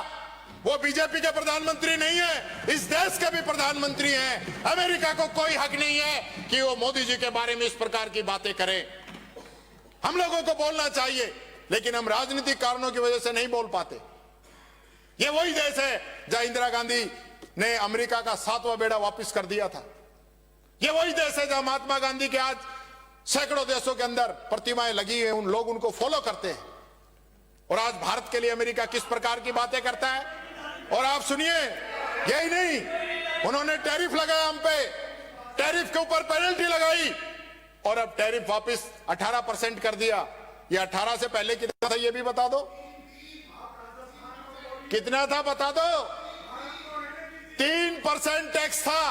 वो बीजेपी के प्रधानमंत्री नहीं है, इस देश के भी प्रधानमंत्री हैं। अमेरिका को कोई हक नहीं है कि वो मोदी जी के बारे में इस प्रकार की बातें करे। हम लोगों को बोलना चाहिए, लेकिन हम राजनीतिक कारणों की वजह से नहीं बोल पाते। ये वही देश है जहां इंदिरा गांधी ने अमेरिका का 7वां बेड़ा वापस कर दिया था। ये वही देश है जहां महात्मा गांधी के आज सैकड़ों देशों के अंदर प्रतिमाएं लगी हैं, उन लोग उनको फॉलो करते हैं। और आज भारत के लिए अमेरिका किस प्रकार की बातें करता है। और आप सुनिए, यही नहीं, उन्होंने टैरिफ लगाया हम पे, टैरिफ के ऊपर पेनल्टी लगाई और अब टैरिफ वापस 18% कर दिया। ये 18 से पहले कितना था ये भी बता दो, कितना था बता दो। 3% टैक्स था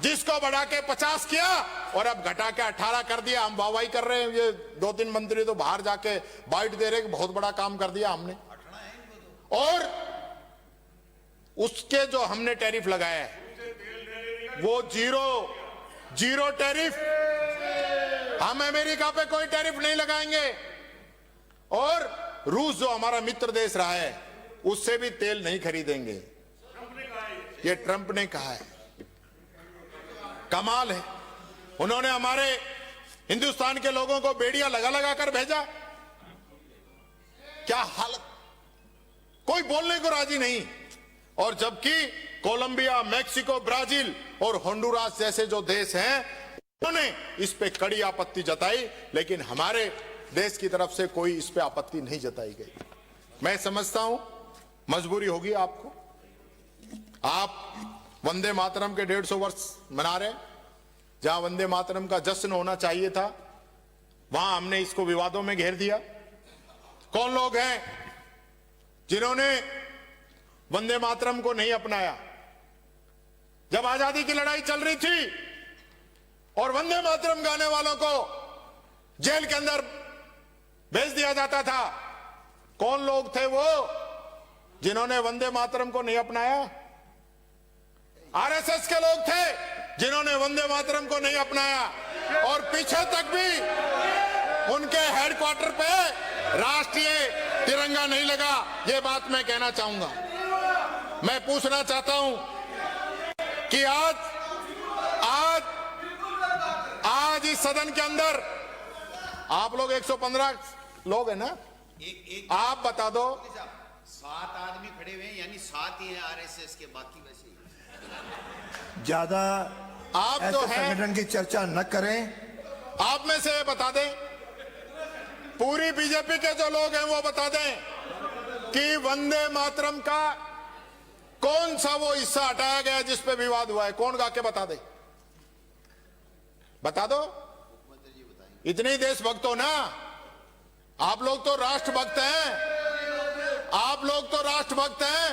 जिसको बढ़ा के 50 किया और अब घटा के 18 कर दिया। हम वाहवाही कर रहे हैं, ये 2-3 मंत्री तो बाहर जाके बाइट दे रहे हैं कि बहुत बड़ा काम कर दिया हमने। और उसके जो हमने टैरिफ लगाया है वो जीरो टैरिफ। हम अमेरिका पे कोई टैरिफ नहीं लगाएंगे। और रूस जो हमारा मित्र देश रहा है उससे भी तेल नहीं खरीदेंगे, ये ट्रंप ने कहा है। कमाल है, उन्होंने हमारे हिंदुस्तान के लोगों को बेड़ियां लगा लगा कर भेजा। क्या हालत, कोई बोलने को राजी नहीं। और जबकि कोलंबिया, मैक्सिको, ब्राजील और होंडुरास जैसे जो देश हैं उन्होंने इस पे कड़ी आपत्ति जताई, लेकिन हमारे देश की तरफ से कोई इस पे आपत्ति नहीं जताई गई। मैं समझता हूं मजबूरी होगी आपको। आप वंदे मातरम के 150 वर्ष मना रहे, जहां वंदे मातरम का जश्न होना चाहिए था वहां हमने इसको विवादों में घेर दिया। कौन लोग हैं जिन्होंने वंदे मातरम को नहीं अपनाया? जब आजादी की लड़ाई चल रही थी और वंदे मातरम गाने वालों को जेल के अंदर भेज दिया जाता था, कौन लोग थे वो जिन्होंने वंदे मातरम को नहीं अपनाया? आरएसएस के लोग थे जिन्होंने वंदे मातरम को नहीं अपनाया। और पीछे तक भी उनके हेडक्वार्टर पे राष्ट्रीय तिरंगा नहीं लगा। ये बात मैं कहना चाहूंगा। मैं पूछना चाहता हूं कि आज इस सदन के अंदर आप लोग 115 लोग हैं ना, आप बता दो। 7 आदमी खड़े हुए हैं, यानी 7 ही हैं आरएसएस के, बाकी वैसे ही। ज्यादा आप ऐसे जो हैं संगठन की चर्चा न करें। आप में से बता दें, पूरी बीजेपी के जो लोग हैं वो बता दें कि वंदे मातरम का कौन सा वो हिस्सा हटाया गया जिस पे विवाद हुआ है? कौन गा के बता दे, बता दो। इतने ही देशभक्त हो ना आप लोग, तो राष्ट्रभक्त हैं आप लोग, तो राष्ट्रभक्त हैं।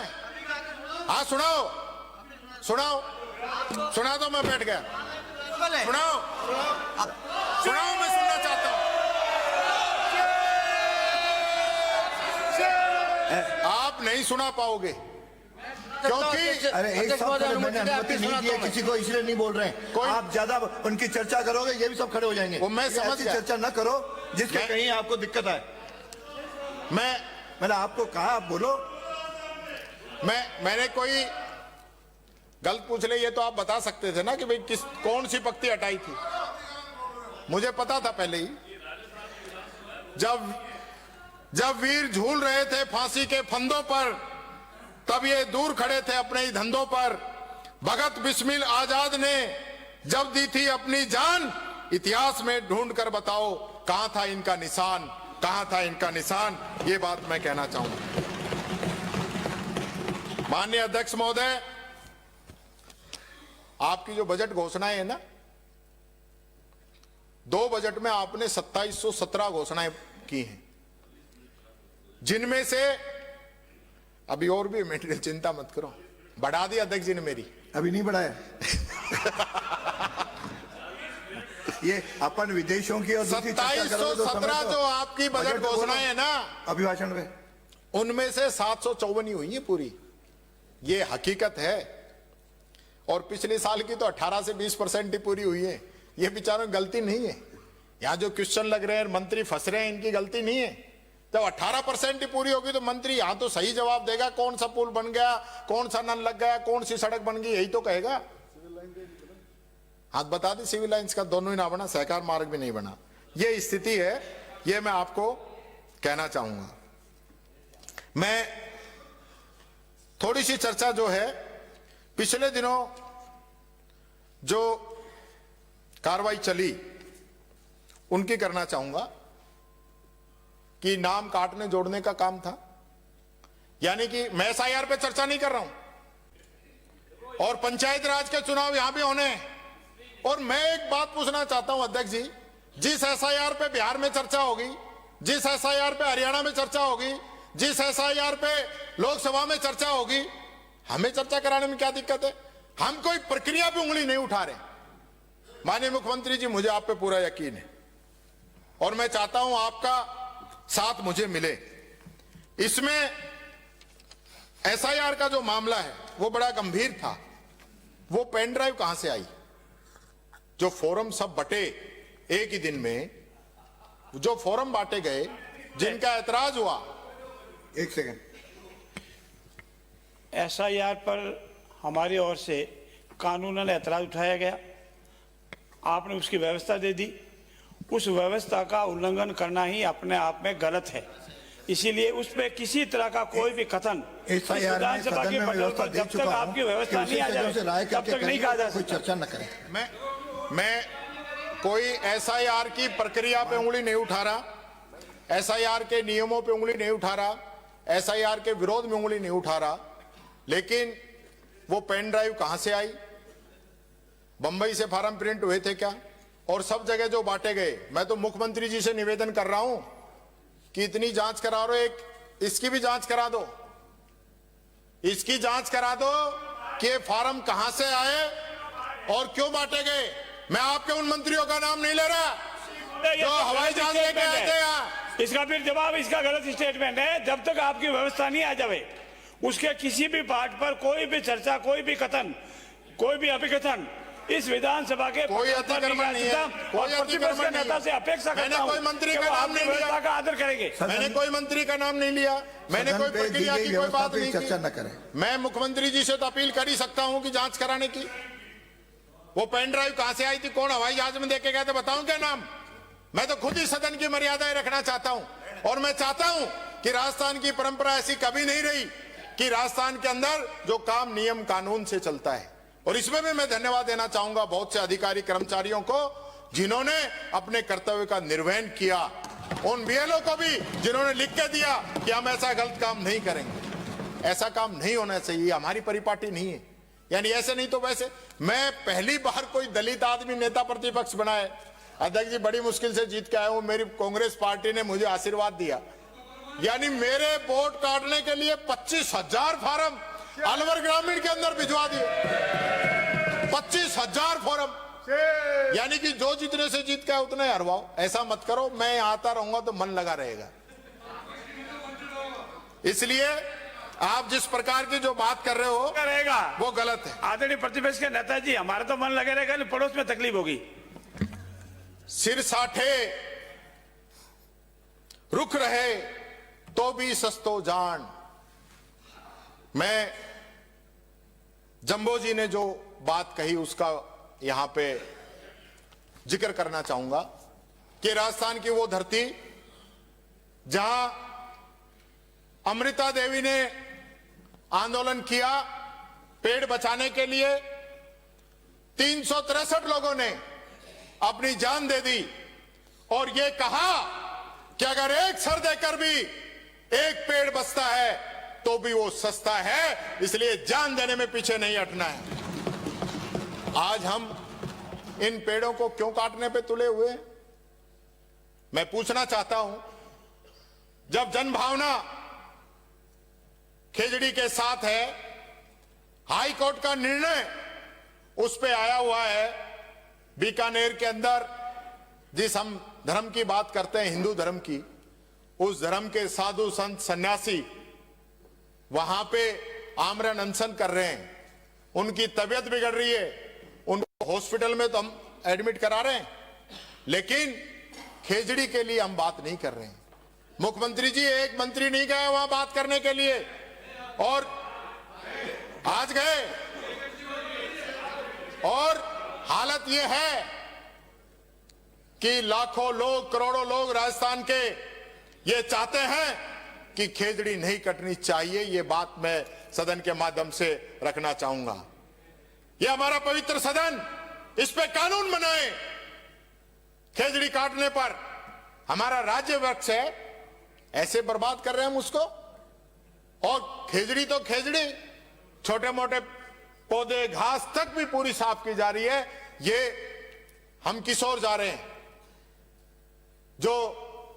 हाँ सुनाओ सुनाओ सुना दो, मैं बैठ गया। सुनाओ सुनाओ, मैं सुनना चाहता हूं। आप नहीं सुना पाओगे क्योंकि अरे एक साथ मैंने अनुमति नहीं दी है किसी को, इसलिए नहीं बोल रहे हैं। आप ज्यादा उनकी चर्चा करोगे ये भी सब खड़े हो जाएंगे। वो मैं समझ ऐसी गया। चर्चा न करो जिसके कहीं आपको दिक्कत आए। मैंने आपको कहा आप बोलो। मैंने कोई गलत पूछ ले ये तो आप बता सकते थे ना कि भाई कौन सी पंक्ति हटाई थी। मुझे पता था पहले ही। जब वीर झूल रहे थे फांसी के फंदों पर, तब ये दूर खड़े थे अपने ही धंधों पर। भगत बिस्मिल आजाद ने जब दी थी अपनी जान, इतिहास में ढूंढ कर बताओ कहां था इनका निशान, कहां था इनका निशान। ये बात मैं कहना चाहूंगा। माननीय अध्यक्ष महोदय, आपकी जो बजट घोषणाएं है ना, 2 बजट में आपने 2717 घोषणाएं की हैं, जिनमें से अभी और भी मेटेरियल, चिंता मत करो, बढ़ा दी अध्यक्ष जी ने मेरी। अभी नहीं बढ़ाया। ये अपन विदेशों की और 2717 जो आपकी बजट घोषणाएं है ना अभिभाषण में, उनमें से 754 ही हुई है पूरी। ये हकीकत है। और पिछले साल की तो 18 से 20% ही पूरी हुई है। ये बेचारों की गलती नहीं है। यहां जो क्वेश्चन लग रहे हैं, मंत्री फंस रहे हैं, इनकी गलती नहीं है। जब 18% ही पूरी होगी तो मंत्री यहां तो सही जवाब देगा, कौन सा पुल बन गया, कौन सा नल लग गया, कौन सी सड़क बन गई, यही तो कहेगा। हाथ बता दी, सिविल लाइंस का दोनों ही ना बना, सहकार मार्ग भी नहीं बना। ये स्थिति है, ये मैं आपको कहना चाहूंगा। मैं थोड़ी सी चर्चा जो है, पिछले दिनों जो कार्रवाई चली उनकी करना चाहूंगा कि नाम काटने जोड़ने का काम था। यानी कि मैं एसआईआर पे चर्चा नहीं कर रहा हूं और पंचायत राज के चुनाव यहां भी होने हैं। और मैं एक बात पूछना चाहता हूं अध्यक्ष जी, जिस एसआईआर पे बिहार में चर्चा होगी, जिस एसआईआर पे हरियाणा में चर्चा होगी, जिस एसआईआर पे लोकसभा में चर्चा होगी, हमें चर्चा कराने में क्या दिक्कत है? हम कोई प्रक्रिया पे उंगली नहीं उठा रहे। माननीय मुख्यमंत्री जी, मुझे आप पे पूरा यकीन है और मैं चाहता हूं आपका साथ मुझे मिले। इसमें एसआईआर का जो मामला है वो बड़ा गंभीर था। वो पेन ड्राइव कहां से आई? जो फॉर्म सब बटे एक ही दिन में, जो फॉर्म बांटे गए, जिनका ऐतराज हुआ। एक सेकंड। एसआईआर पर हमारी ओर से कानूनन ऐतराज उठाया गया, आपने उसकी व्यवस्था दे दी। उस व्यवस्था का उल्लंघन करना ही अपने आप में गलत है, इसीलिए उस पे किसी तरह का कोई भी कथन विधानसभा की पटल पर जब तक आपकी व्यवस्था नहीं आ जाए तब तक नहीं कहा जा सकता। चर्चा न करें। मैं कोई एसआईआर की प्रक्रिया पे उंगली नहीं उठा रहा, एसआईआर के नियमों पे उंगली नहीं उठा रहा, एसआईआर के विरोध में उंगली नहीं उठा रहा। लेकिन वो पेन ड्राइव कहां से आई? बंबई से फार्म प्रिंट हुए थे क्या? और सब जगह जो बांटे गए, मैं तो मुख्यमंत्री जी से निवेदन कर रहा हूं कि इतनी जांच करा रहे हो, एक इसकी भी जांच करा दो, इसकी जांच करा दो कि ये फार्म कहां से आए और क्यों बांटे गए। मैं आपके उन मंत्रियों का नाम नहीं ले रहा जो हवाई जहाज लेके आए थे यहाँ। इसका फिर जवाब इसका गलत स्टेटमेंट है। जब तक आपकी व्यवस्था नहीं आ जाए उसके किसी भी पार्ट पर कोई भी चर्चा, कोई भी कथन, कोई भी अभिकथन इस विधानसभा के कोई अतिक्रमण नहीं है, कोई अतिक्रमण नेता से अपेक्षा करता हूं कोई मंत्री का नाम नहीं लिया, का आदर करेंगे। मैंने कोई मंत्री का नाम नहीं लिया, मैंने कोई प्रक्रिया की कोई बात नहीं चर्चा न की। करें। मैं मुख्यमंत्री जी से तो अपील कर ही सकता हूं कि जांच कराने की। वो पेन ड्राइव कहां से आई थी, कौन हवाई जहाज में देके गए थे, बताऊं क्या नाम? मैं तो खुद ही सदन की मर्यादाएं रखना चाहता हूं और मैं चाहता हूं कि राजस्थान की परंपरा ऐसी कभी नहीं रही कि राजस्थान के अंदर जो काम नियम कानून से चलता है। और इसमें भी मैं धन्यवाद देना चाहूंगा बहुत से अधिकारी कर्मचारियों को जिन्होंने अपने कर्तव्य का निर्वहन किया, उन बीएलओ को भी जिन्होंने लिख के दिया कि हम ऐसा गलत काम नहीं करेंगे, ऐसा काम नहीं होना चाहिए, हमारी परिपाटी नहीं है। यानी ऐसे नहीं तो वैसे। मैं पहली बार कोई दलित आदमी नेता प्रतिपक्ष बनाए। अध्यक्ष जी, बड़ी मुश्किल से जीत के आया हूं, मेरी कांग्रेस पार्टी ने मुझे आशीर्वाद दिया। यानी मेरे वोट काटने के लिए 25,000 फार्म अलवर ग्रामीण के अंदर भिजवा दिए। 25,000 फॉर्म। यानी कि जो जितने से जीत के उतने हरवाओ। ऐसा मत करो, मैं आता रहूंगा तो मन लगा रहेगा। इसलिए आप जिस प्रकार की जो बात कर रहे हो रहेगा वो गलत है। आदरणीय प्रतिपक्ष के नेता जी, हमारा तो मन लगे रहेगा, पड़ोस में तकलीफ होगी। सिर साठे रुख रहे तो भी सस्तो जान। मैं जंबो जी ने जो बात कही उसका यहां पे जिक्र करना चाहूंगा कि राजस्थान की वो धरती जहां अमृता देवी ने आंदोलन किया पेड़ बचाने के लिए, 363 लोगों ने अपनी जान दे दी और ये कहा कि अगर एक सर देकर भी एक पेड़ बचता है तो भी वो सस्ता है, इसलिए जान देने में पीछे नहीं हटना है। आज हम इन पेड़ों को क्यों काटने पे तुले हुए हैं? मैं पूछना चाहता हूं, जब जनभावना खेजड़ी के साथ है, हाई कोर्ट का निर्णय उस पे आया हुआ है, बीकानेर के अंदर जिस हम धर्म की बात करते हैं, हिंदू धर्म की, उस धर्म के साधु संत सन्यासी वहां पे आमरण अनशन कर रहे हैं, उनकी तबीयत बिगड़ रही है, उनको हॉस्पिटल में तो हम एडमिट करा रहे हैं, लेकिन खेजड़ी के लिए हम बात नहीं कर रहे हैं। मुख्यमंत्री जी, एक मंत्री नहीं गया वहां बात करने के लिए और आज गए, और हालत यह है कि लाखों लोग, करोड़ों लोग राजस्थान के ये चाहते हैं कि खेजड़ी नहीं कटनी चाहिए। ये बात मैं सदन के माध्यम से रखना चाहूंगा। ये हमारा पवित्र सदन, इस पे कानून बनाए, खेजड़ी काटने पर हमारा राज्य वृक्ष है, ऐसे बर्बाद कर रहे हैं हम उसको। और खेजड़ी तो खेजड़ी, छोटे मोटे पौधे घास तक भी पूरी साफ की जा रही है। ये हम किस ओर जा रहे हैं? जो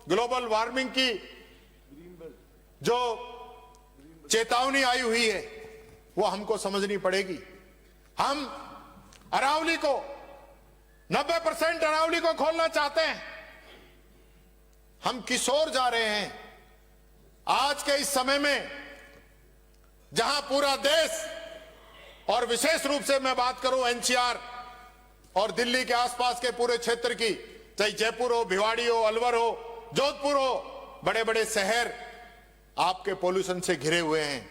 ग्लोबल वार्मिंग की जो चेतावनी आई हुई है वो हमको समझनी पड़ेगी। हम अरावली को 90% अरावली को खोलना चाहते हैं। हम किस ओर जा रहे हैं? आज के इस समय में जहां पूरा देश और विशेष रूप से मैं बात करूं एनसीआर और दिल्ली के आसपास के पूरे क्षेत्र की, चाहे जयपुर हो, भिवाड़ी हो, अलवर हो, जोधपुर हो, बड़े बड़े शहर आपके पोल्यूशन से घिरे हुए हैं।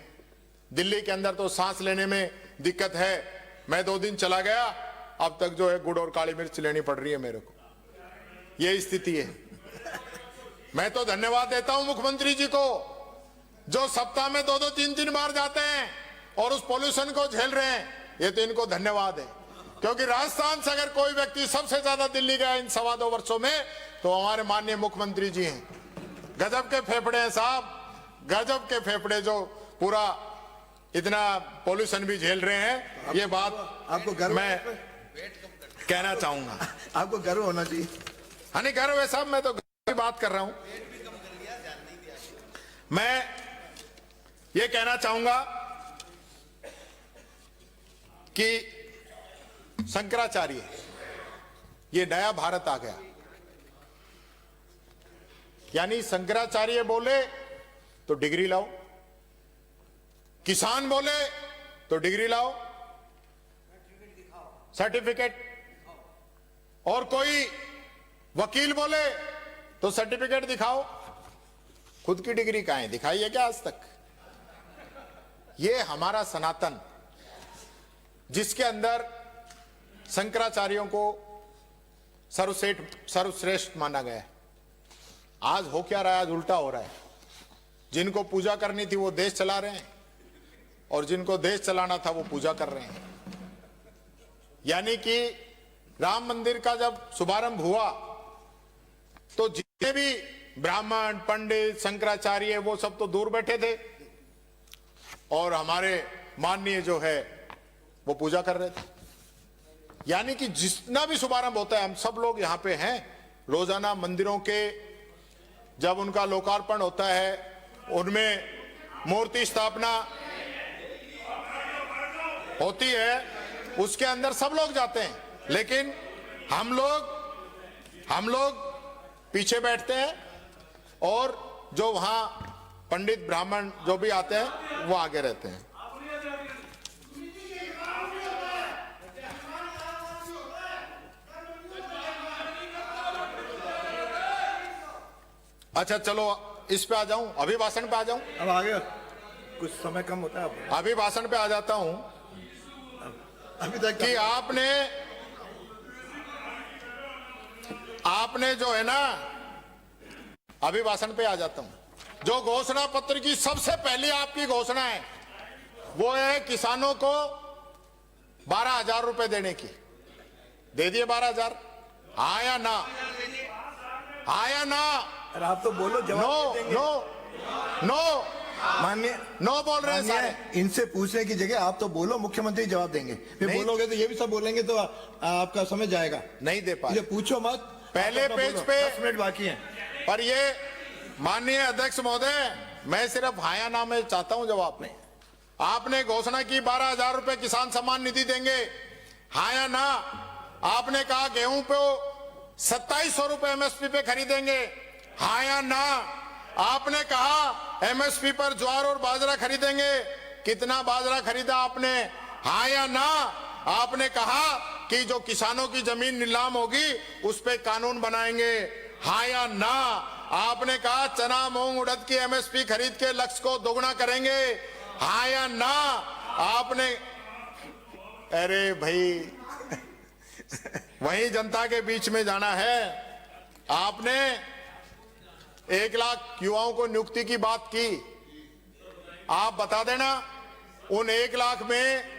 दिल्ली के अंदर तो सांस लेने में दिक्कत है। मैं 2 दिन चला गया, अब तक जो है गुड़ और काली मिर्च लेनी पड़ रही है मेरे को। ये स्थिति है। मैं तो धन्यवाद देता हूं मुख्यमंत्री जी को, जो सप्ताह में 2-2, 3-3 बार जाते हैं और उस पोल्यूशन को झेल रहे हैं। ये तो इनको धन्यवाद है, क्योंकि राजस्थान से अगर कोई व्यक्ति सबसे ज्यादा दिल्ली गया इन 2.25 वर्षों में तो हमारे माननीय मुख्यमंत्री जी हैं। गजब के फेफड़े हैं साहब, गजब के फेफड़े, जो पूरा इतना पोल्यूशन भी झेल रहे हैं। ये बात आपको गर्व मैं कहना चाहूंगा। आपको गर्व होना चाहिए। नहीं गर्व है साहब, मैं तो गर्व की बात कर रहा हूं। मैं ये कहना चाहूंगा कि शंकराचार्य, ये नया भारत आ गया। यानी शंकराचार्य बोले तो डिग्री लाओ, किसान बोले तो डिग्री लाओ, सर्टिफिकेट, और कोई वकील बोले तो सर्टिफिकेट दिखाओ। खुद की डिग्री कहां है? दिखाई है क्या आज तक? ये हमारा सनातन, जिसके अंदर शंकराचार्यों को सर्वश्रेष्ठ माना गया है। आज हो क्या रहा है? आज उल्टा हो रहा है। जिनको पूजा करनी थी वो देश चला रहे हैं, और जिनको देश चलाना था वो पूजा कर रहे हैं। यानी कि राम मंदिर का जब शुभारंभ हुआ तो जितने भी ब्राह्मण, पंडित, शंकराचार्य, वो सब तो दूर बैठे थे, और हमारे माननीय जो है वो पूजा कर रहे थे। यानी कि जितना भी शुभारंभ होता है हम सब लोग यहाँ पे हैं। रोजाना मंदिरों के जब उनका लोकार्पण होता है, उनमें मूर्ति स्थापना होती है, उसके अंदर सब लोग जाते हैं, लेकिन हम लोग पीछे बैठते हैं, और जो वहां पंडित ब्राह्मण जो भी आते हैं वो आगे रहते हैं। अच्छा चलो इस पे आ जाऊं, अभिभाषण पे आ जाऊं। अब आगे कुछ समय कम होता है। अभिभाषण पे आ जाता हूं अभी तक कि आपने जो है ना, अभिभाषण पे आ जाता हूं। जो घोषणा पत्र की सबसे पहली आपकी घोषणा है वो है किसानों को 12,000 रुपए देने की। दे दिए 12,000? हाँ या ना? हाँ या ना? आप तो बोलो, जवाब देंगे। नो माननीय, नो बोल रहे हैं सारे। इनसे पूछने की जगह आप तो बोलो, मुख्यमंत्री जवाब देंगे। फिर बोलोगे तो ये भी सब बोलेंगे तो आपका समय जाएगा। नहीं दे पाए। पूछो मत। पहले पेज पे 10 मिनट बाकी हैं। पर ये माननीय अध्यक्ष महोदय, मैं सिर्फ हाँ या ना में चाहता हूं जवाब में। आपने घोषणा की 12,000 रुपए किसान सम्मान निधि देंगे, हाँ या ना? आपने कहा गेहूं पे 2700 रुपए एमएसपी पे खरीदेंगे, हाँ या ना? आपने कहा एमएसपी पर ज्वार और बाजरा खरीदेंगे, कितना बाजरा खरीदा आपने, हाँ या ना? आपने कहा कि जो किसानों की जमीन नीलाम होगी उस पे कानून बनाएंगे, हाँ या ना? आपने कहा चना, मूंग, उड़द की एमएसपी खरीद के लक्ष्य को दोगुना करेंगे, हाँ या ना? आपने, अरे भाई वही जनता के बीच में जाना है। आपने 1 लाख युवाओं को नियुक्ति की बात की। आप बता देना उन 1 लाख में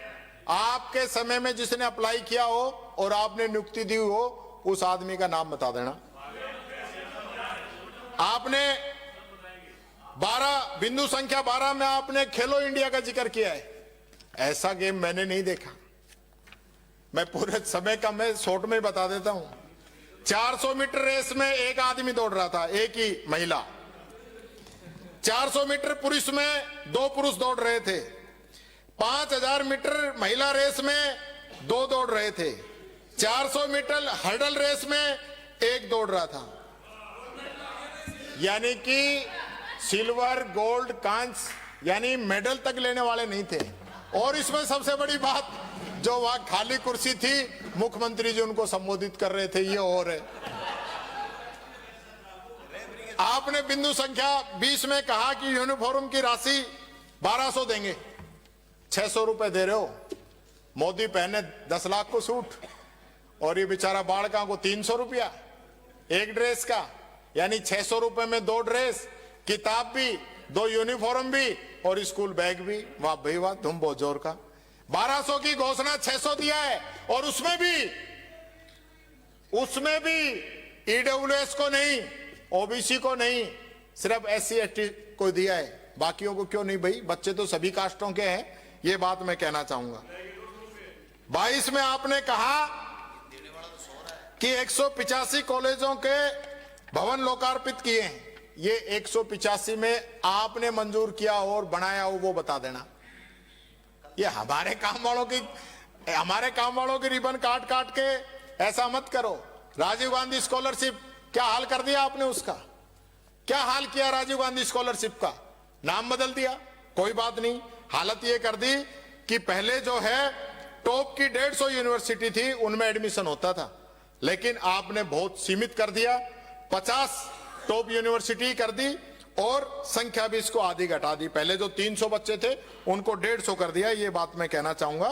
आपके समय में जिसने अप्लाई किया हो और आपने नियुक्ति दी हो उस आदमी का नाम बता देना। आपने 12 बिंदु संख्या 12 में आपने खेलो इंडिया का जिक्र किया है। ऐसा गेम मैंने नहीं देखा। मैं पूरे समय का मैं शॉर्ट में बता देता हूं। 400 मीटर रेस में एक आदमी दौड़ रहा था, एक ही महिला। 400 मीटर पुरुष में 2 पुरुष दौड़ रहे थे। 5000 मीटर महिला रेस में 2 दौड़ रहे थे। 400 मीटर हर्डल रेस में 1 दौड़ रहा था। यानी कि सिल्वर, गोल्ड, कांस्य यानी मेडल तक लेने वाले नहीं थे। और इसमें सबसे बड़ी बात, जो वहां खाली कुर्सी थी, मुख्यमंत्री जी उनको संबोधित कर रहे थे, ये और है। आपने बिंदु संख्या 20 में कहा कि यूनिफॉर्म की राशि 1200 देंगे, 600 रुपए दे रहे हो। मोदी पहने 10 लाख को सूट और ये बेचारा बाड़का को 300 रुपया एक ड्रेस का, यानी 600 रुपए में 2 ड्रेस, किताब भी, 2 यूनिफॉर्म भी और स्कूल बैग भी। वाह भाई वाह, तुम बहुत जोर का। 1200 की घोषणा 600 दिया है और उसमें भी ईडब्ल्यूएस को नहीं, ओबीसी को नहीं, सिर्फ SC ST को दिया है। बाकियों को क्यों नहीं भाई? बच्चे तो सभी कास्टों के हैं। ये बात मैं कहना चाहूंगा। 22 में आपने कहा कि 185 कॉलेजों के भवन लोकार्पित किए हैं। ये 185 में आपने मंजूर किया और बनाया हो वो बता देना। ये हमारे काम वालों की रिबन काट काट के ऐसा मत करो। राजीव गांधी स्कॉलरशिप क्या हाल कर दिया आपने? उसका क्या हाल किया? राजीव गांधी स्कॉलरशिप का नाम बदल दिया, कोई बात नहीं। हालत ये कर दी कि पहले जो है टॉप की 150 यूनिवर्सिटी थी, उनमें एडमिशन होता था, लेकिन आपने बहुत सीमित कर दिया। 50 टॉप यूनिवर्सिटी कर दी और संख्या भी इसको आधी घटा दी। पहले जो 300 बच्चे थे उनको 150 कर दिया। ये बात मैं कहना चाहूंगा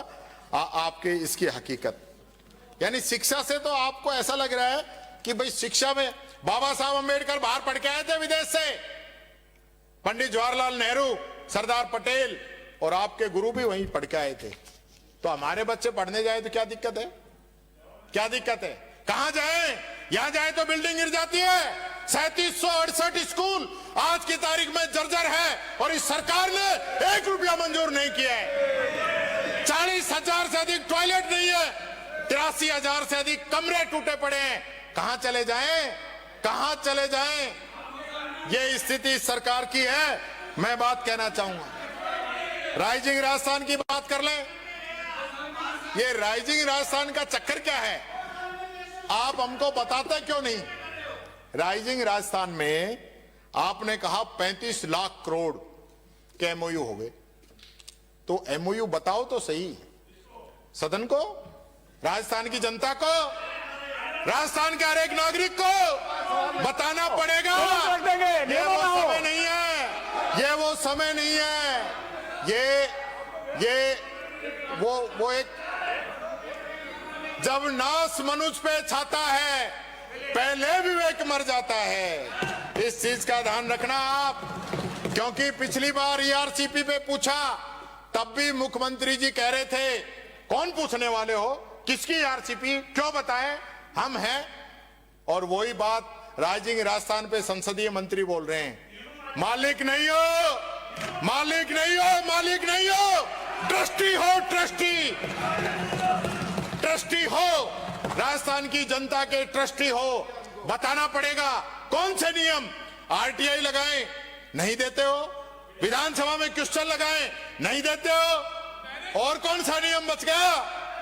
आपके इसकी हकीकत। यानी शिक्षा से तो आपको ऐसा लग रहा है कि भाई शिक्षा में बाबा साहब अंबेडकर बाहर पढ़ के आए थे विदेश से, पंडित जवाहरलाल नेहरू, सरदार पटेल और आपके गुरु भी वहीं पढ़ के आए थे। तो हमारे बच्चे पढ़ने जाए तो क्या दिक्कत है? क्या दिक्कत है? कहां जाए? यहां जाए तो बिल्डिंग गिर जाती है। 3768 स्कूल आज की तारीख में जर्जर है और इस सरकार ने 1 रुपया मंजूर नहीं किया है। 40,000 से अधिक टॉयलेट नहीं है। 83,000 से अधिक कमरे टूटे पड़े हैं। कहां चले जाएं? कहां चले जाएं? ये स्थिति सरकार की है। मैं बात कहना चाहूंगा। राइजिंग राजस्थान की बात कर लें। ये राइजिंग राजस्थान का चक्कर क्या है? आप हमको बताते क्यों नहीं? राइजिंग राजस्थान में आपने कहा 35 लाख करोड़ के MOU हो गए। तो MOU बताओ तो सही सदन को, राजस्थान की जनता को, राजस्थान के हर एक नागरिक को बताना पड़ेगा। ये वो समय नहीं है, ये वो समय नहीं है। ये वो एक, जब नाश मनुष्य पे छाता है पहले विवेक मर जाता है। इस चीज का ध्यान रखना आप, क्योंकि पिछली बार ERCP पे पूछा तब भी मुख्यमंत्री जी कह रहे थे कौन पूछने वाले हो, किसकी ERCP, क्यों बताएं, हम हैं। और वही बात राइजिंग राजस्थान पे संसदीय मंत्री बोल रहे हैं, मालिक नहीं हो, मालिक नहीं हो, मालिक नहीं हो, ट्रस्टी हो, ट्रस्टी हो, राजस्थान की जनता के ट्रस्टी हो। बताना पड़ेगा कौन से नियम। RTI लगाएं, नहीं देते हो। विधानसभा में क्वेश्चन लगाएं, नहीं देते हो। और कौन सा नियम बच गया?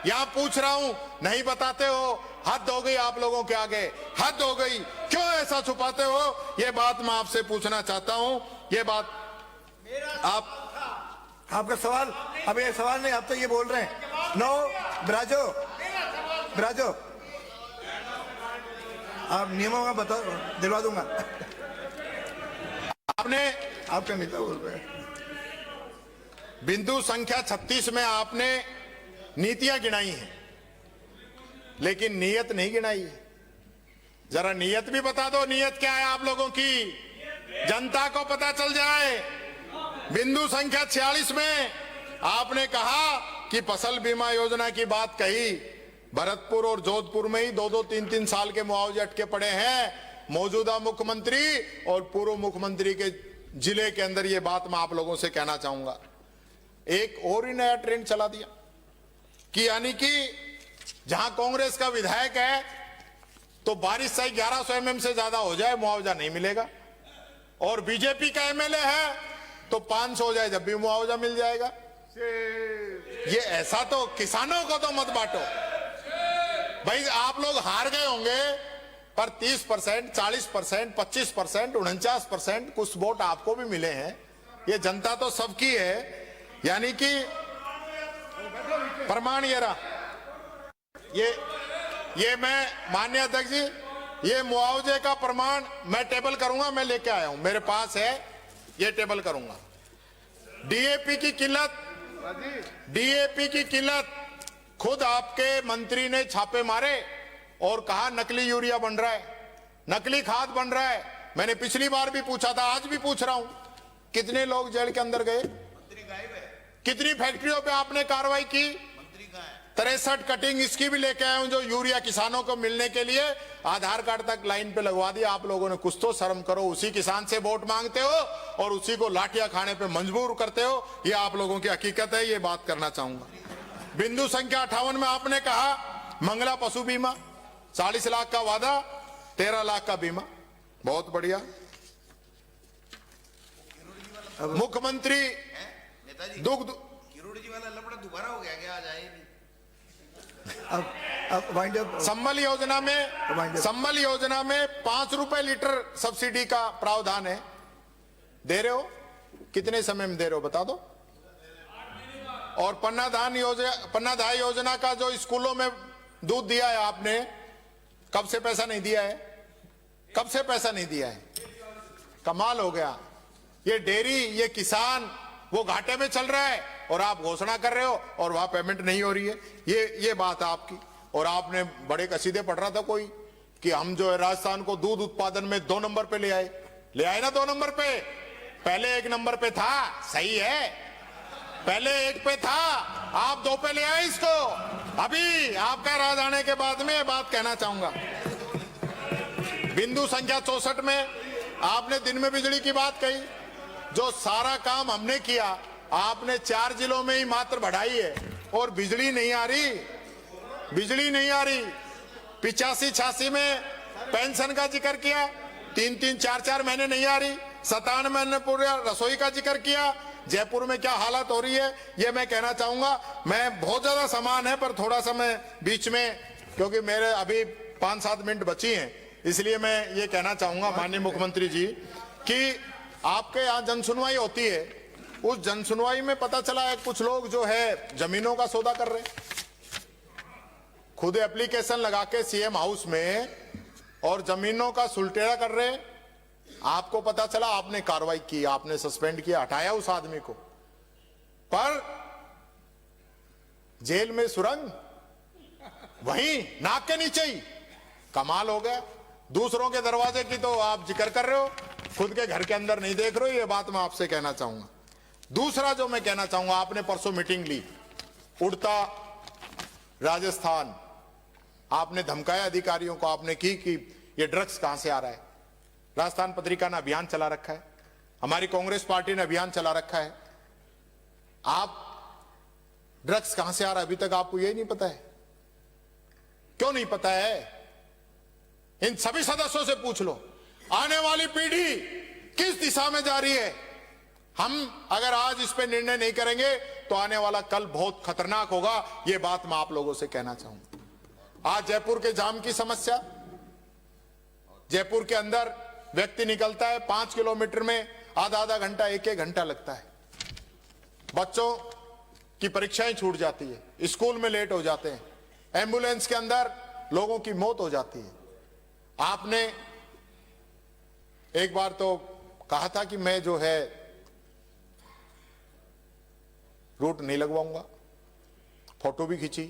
यहां पूछ रहा हूं, नहीं बताते हो। हद हो गई आप लोगों के आगे, हद हो गई। क्यों ऐसा छुपाते हो? ये बात मैं आपसे पूछना चाहता हूं। ये बात आपका सवाल, अब ये सवाल नहीं, आप तो ये बोल रहे हैं। नो ब्राजो, आप नियमों का बता दिलवा दूंगा। आपका नेता बोल रहे हैं। बिंदु संख्या 36 में आपने नीतियां गिनाई हैं, लेकिन नीयत नहीं गिनाई। जरा नीयत भी बता दो, नीयत क्या है आप लोगों की, जनता को पता चल जाए। बिंदु संख्या 46 में आपने कहा कि फसल बीमा योजना की बात कही, भरतपुर और जोधपुर में ही 2-2, 3-3 साल के मुआवजे अटके पड़े हैं। मौजूदा मुख्यमंत्री और पूर्व मुख्यमंत्री के जिले के अंदर ये बात मैं आप लोगों से कहना चाहूंगा। एक और ही नया ट्रेंड चला दिया कि यानी कि जहां कांग्रेस का विधायक है तो बारिश से 1100 mm से ज्यादा हो जाए मुआवजा नहीं मिलेगा, और बीजेपी का एमएलए है तो 500 हो जाए जब भी मुआवजा मिल जाएगा। ये ऐसा तो किसानों को तो मत बांटो भाई। आप लोग हार गए होंगे पर 30%, 40%, 25%, 49% कुछ वोट आपको भी मिले हैं। ये जनता तो सबकी है, यानी कि प्रमाण ये रहा। ये मैं माननीय अध्यक्ष जी, ये मुआवजे का प्रमाण मैं टेबल करूंगा, मैं लेके आया हूं, मेरे पास है, ये टेबल करूंगा। डीएपी की किल्लत खुद आपके मंत्री ने छापे मारे और कहा नकली यूरिया बन रहा है, नकली खाद बन रहा है। मैंने पिछली बार भी पूछा था, आज भी पूछ रहा हूं, कितने लोग जेल के अंदर गए? मंत्री गायब है। कितनी फैक्ट्रियों पे आपने कार्रवाई की? मंत्री कहाँ है? 63 कटिंग इसकी भी लेके आया हूं जो यूरिया किसानों को मिलने के लिए आधार कार्ड तक लाइन पे लगवा दिया। आप लोगों ने कुछ तो शर्म करो, उसी किसान से वोट मांगते हो और उसी को लाठियां खाने पे मजबूर करते हो। ये आप लोगों की हकीकत है, ये बात करना चाहूंगा। बिंदु संख्या 58 में आपने कहा मंगला पशु बीमा, 40 लाख का वादा, 13 लाख का बीमा, बहुत बढ़िया। मुख्यमंत्री नेताजी दुग्ध किरोड़ जी वाला लफड़ा दोबारा हो गया क्या? आज आए नहीं। अब वाइंड अप। संबल योजना में 5 रुपए लीटर सब्सिडी का प्रावधान है। दे रहे हो? कितने समय में दे रहे हो बता दो। और पन्नाधान योजना का जो स्कूलों में दूध दिया है आपने, कब से पैसा नहीं दिया है? कब से पैसा नहीं दिया है? कमाल हो गया। ये डेयरी, ये किसान वो घाटे में चल रहा है और आप घोषणा कर रहे हो और वहां पेमेंट नहीं हो रही है। ये बात है आपकी। और आपने बड़े कसीदे पढ़ रहा था कोई कि हम जो है राजस्थान को दूध उत्पादन में 2 नंबर पे ले आए ना 2 नंबर पे। पहले 1 नंबर पे था, सही है, पहले 1 पे था, आप 2 पे ले आए इसको। अभी आपका राज आने के बाद में ये बात कहना चाहूंगा। बिंदु संख्या 64 में आपने दिन में बिजली की बात कही। जो सारा काम हमने किया आपने 4 जिलों में ही मात्र बढ़ाई है और बिजली नहीं आ रही। 85-86 में पेंशन का जिक्र किया, 3-3, 4-4 महीने नहीं आ रही। 97 में पूरे रसोई का जिक्र किया। जयपुर में क्या हालत हो रही है ये मैं कहना चाहूंगा। मैं बहुत ज्यादा सामान है पर थोड़ा सा मैं बीच में, क्योंकि मेरे अभी 5-7 मिनट बची हैं, इसलिए मैं ये कहना चाहूंगा माननीय मुख्यमंत्री जी कि आपके यहाँ जनसुनवाई होती है। उस जनसुनवाई में पता चला है कुछ लोग जो है जमीनों का सौदा कर रहे हैं, खुद एप्लीकेशन लगा के सीएम हाउस में और जमीनों का सुलटेरा कर रहे हैं। आपको पता चला, आपने कार्रवाई की, आपने सस्पेंड किया, हटाया उस आदमी को, पर जेल में सुरंग वहीं नाक के नीचे ही। कमाल हो गया। दूसरों के दरवाजे की तो आप जिक्र कर रहे हो, खुद के घर के अंदर नहीं देख रहे हो। ये बात मैं आपसे कहना चाहूंगा। दूसरा जो मैं कहना चाहूंगा, आपने परसों मीटिंग ली उड़ता राजस्थान, आपने धमकाया अधिकारियों को, आपने की कि ये ड्रग्स कहां से आ रहा है। राजस्थान पत्रिका ने अभियान चला रखा है, हमारी कांग्रेस पार्टी ने अभियान चला रखा है। आप ड्रग्स कहां से आ रहा है अभी तक आपको यही नहीं पता है? क्यों नहीं पता है? इन सभी सदस्यों से पूछ लो। आने वाली पीढ़ी किस दिशा में जा रही है? हम अगर आज इस पे निर्णय नहीं करेंगे तो आने वाला कल बहुत खतरनाक होगा। यह बात मैं आप लोगों से कहना चाहूंगा। आज जयपुर के जाम की समस्या, जयपुर के अंदर व्यक्ति निकलता है 5 किलोमीटर में आधा घंटा, 1 घंटा लगता है। बच्चों की परीक्षाएं छूट जाती है, स्कूल में लेट हो जाते हैं, एम्बुलेंस के अंदर लोगों की मौत हो जाती है। आपने एक बार तो कहा था कि मैं जो है रूट नहीं लगवाऊंगा, फोटो भी खींची,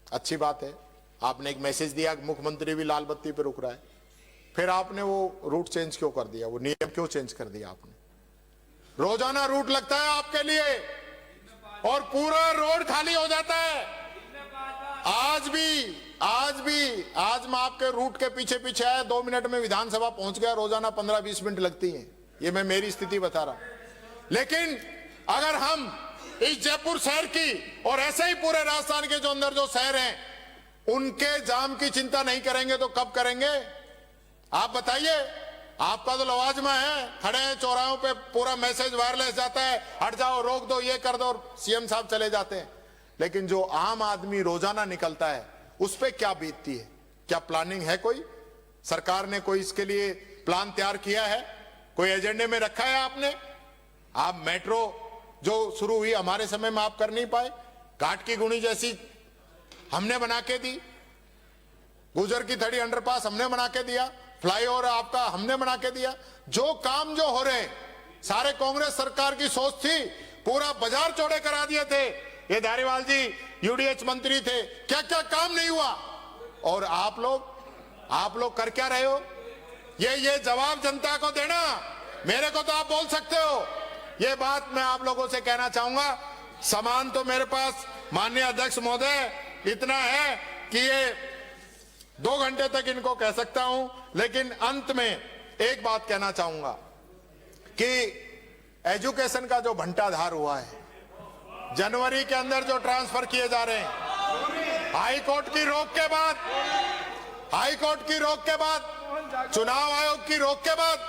अच्छी बात है। आपने एक मैसेज दिया कि मुख्यमंत्री भी लाल बत्ती पे रुक रहा है, फिर आपने वो रूट चेंज क्यों कर दिया? वो नियम क्यों चेंज कर दिया आपने? रोजाना रूट लगता है आपके लिए और पूरा रोड खाली हो जाता है। आज मैं आपके रूट के पीछे पीछे आया, 2 मिनट में विधानसभा पहुंच गया। रोजाना 15-20 मिनट लगती हैं। ये मैं मेरी स्थिति बता रहा हूं। लेकिन अगर हम इस जयपुर शहर की और ऐसे ही पूरे राजस्थान के जो अंदर जो शहर हैं उनके जाम की चिंता नहीं करेंगे तो कब करेंगे? आप बताइए। आपका तो लवाजमा है, खड़े हैं चौराहों पे, पूरा मैसेज वायरलेस जाता है, हट जाओ, रोक दो, ये कर दो, और सीएम साहब चले जाते हैं। लेकिन जो आम आदमी रोजाना निकलता है उस पे क्या बीतती है? क्या प्लानिंग है? कोई सरकार ने कोई इसके लिए प्लान तैयार किया है? कोई एजेंडे में रखा है आपने? आप मेट्रो जो शुरू हुई हमारे समय में आप कर नहीं पाए, घाट की गुणी जैसी हमने बना के दी, गुजर की थड़ी अंडरपास हमने बना के दिया, फ्लाईओवर आपका हमने बना के दिया। जो काम जो हो रहे सारे कांग्रेस सरकार की सोच थी। पूरा बाजार चौड़े करा दिए थे। ये धारीवाल जी यूडीएच मंत्री थे, क्या क्या काम नहीं हुआ। और आप लोग कर क्या रहे हो? ये जवाब जनता को देना। मेरे को तो आप बोल सकते हो। ये बात मैं आप लोगों से कहना चाहूंगा। सामान तो मेरे पास माननीय अध्यक्ष महोदय इतना है कि ये 2 घंटे तक इनको कह सकता हूं। लेकिन अंत में एक बात कहना चाहूंगा कि एजुकेशन का जो भंटाधार हुआ है, जनवरी के अंदर जो ट्रांसफर किए जा रहे हैं, हाई कोर्ट की रोक के बाद, चुनाव आयोग की रोक के बाद,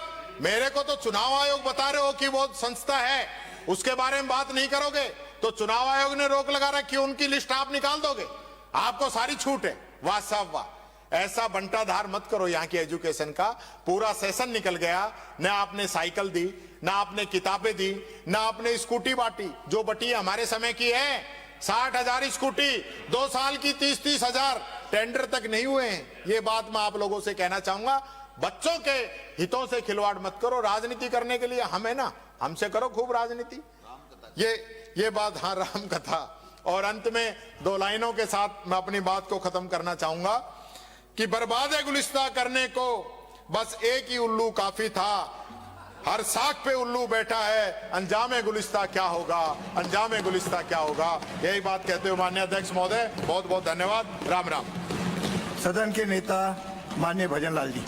मेरे को तो चुनाव आयोग बता रहे हो कि वो संस्था है, उसके बारे में बात नहीं करोगे तो चुनाव आयोग ने रोक लगा रखी, उनकी लिस्ट आप निकाल दोगे, आपको सारी छूट है। वाह साहब वाह। ऐसा बंटाधार मत करो। यहाँ की एजुकेशन का पूरा सेशन निकल गया, ना आपने साइकिल दी, ना आपने किताबें दी, ना आपने स्कूटी बांटी। जो बटी हमारे समय की है 60,000 स्कूटी, 2 साल की 30-30 हजार, टेंडर तक नहीं हुए हैं। ये बात मैं आप लोगों से कहना चाहूंगा। बच्चों के हितों से खिलवाड़ मत करो। राजनीति करने के लिए हम है ना, हमसे करो खूब राजनीति। ये बात, हाँ, राम कथा। और अंत में 2 लाइनों के साथ मैं अपनी बात को खत्म करना चाहूंगा कि बर्बाद गुलिस्ता करने को बस एक ही उल्लू काफी था, हर साख पे उल्लू बैठा है, अंजामे गुलिस्ता क्या होगा, अंजामे गुलिस्ता क्या होगा। यही बात कहते हुए माननीय अध्यक्ष महोदय बहुत बहुत धन्यवाद। राम राम। सदन के नेता माननीय भजन लाल जी।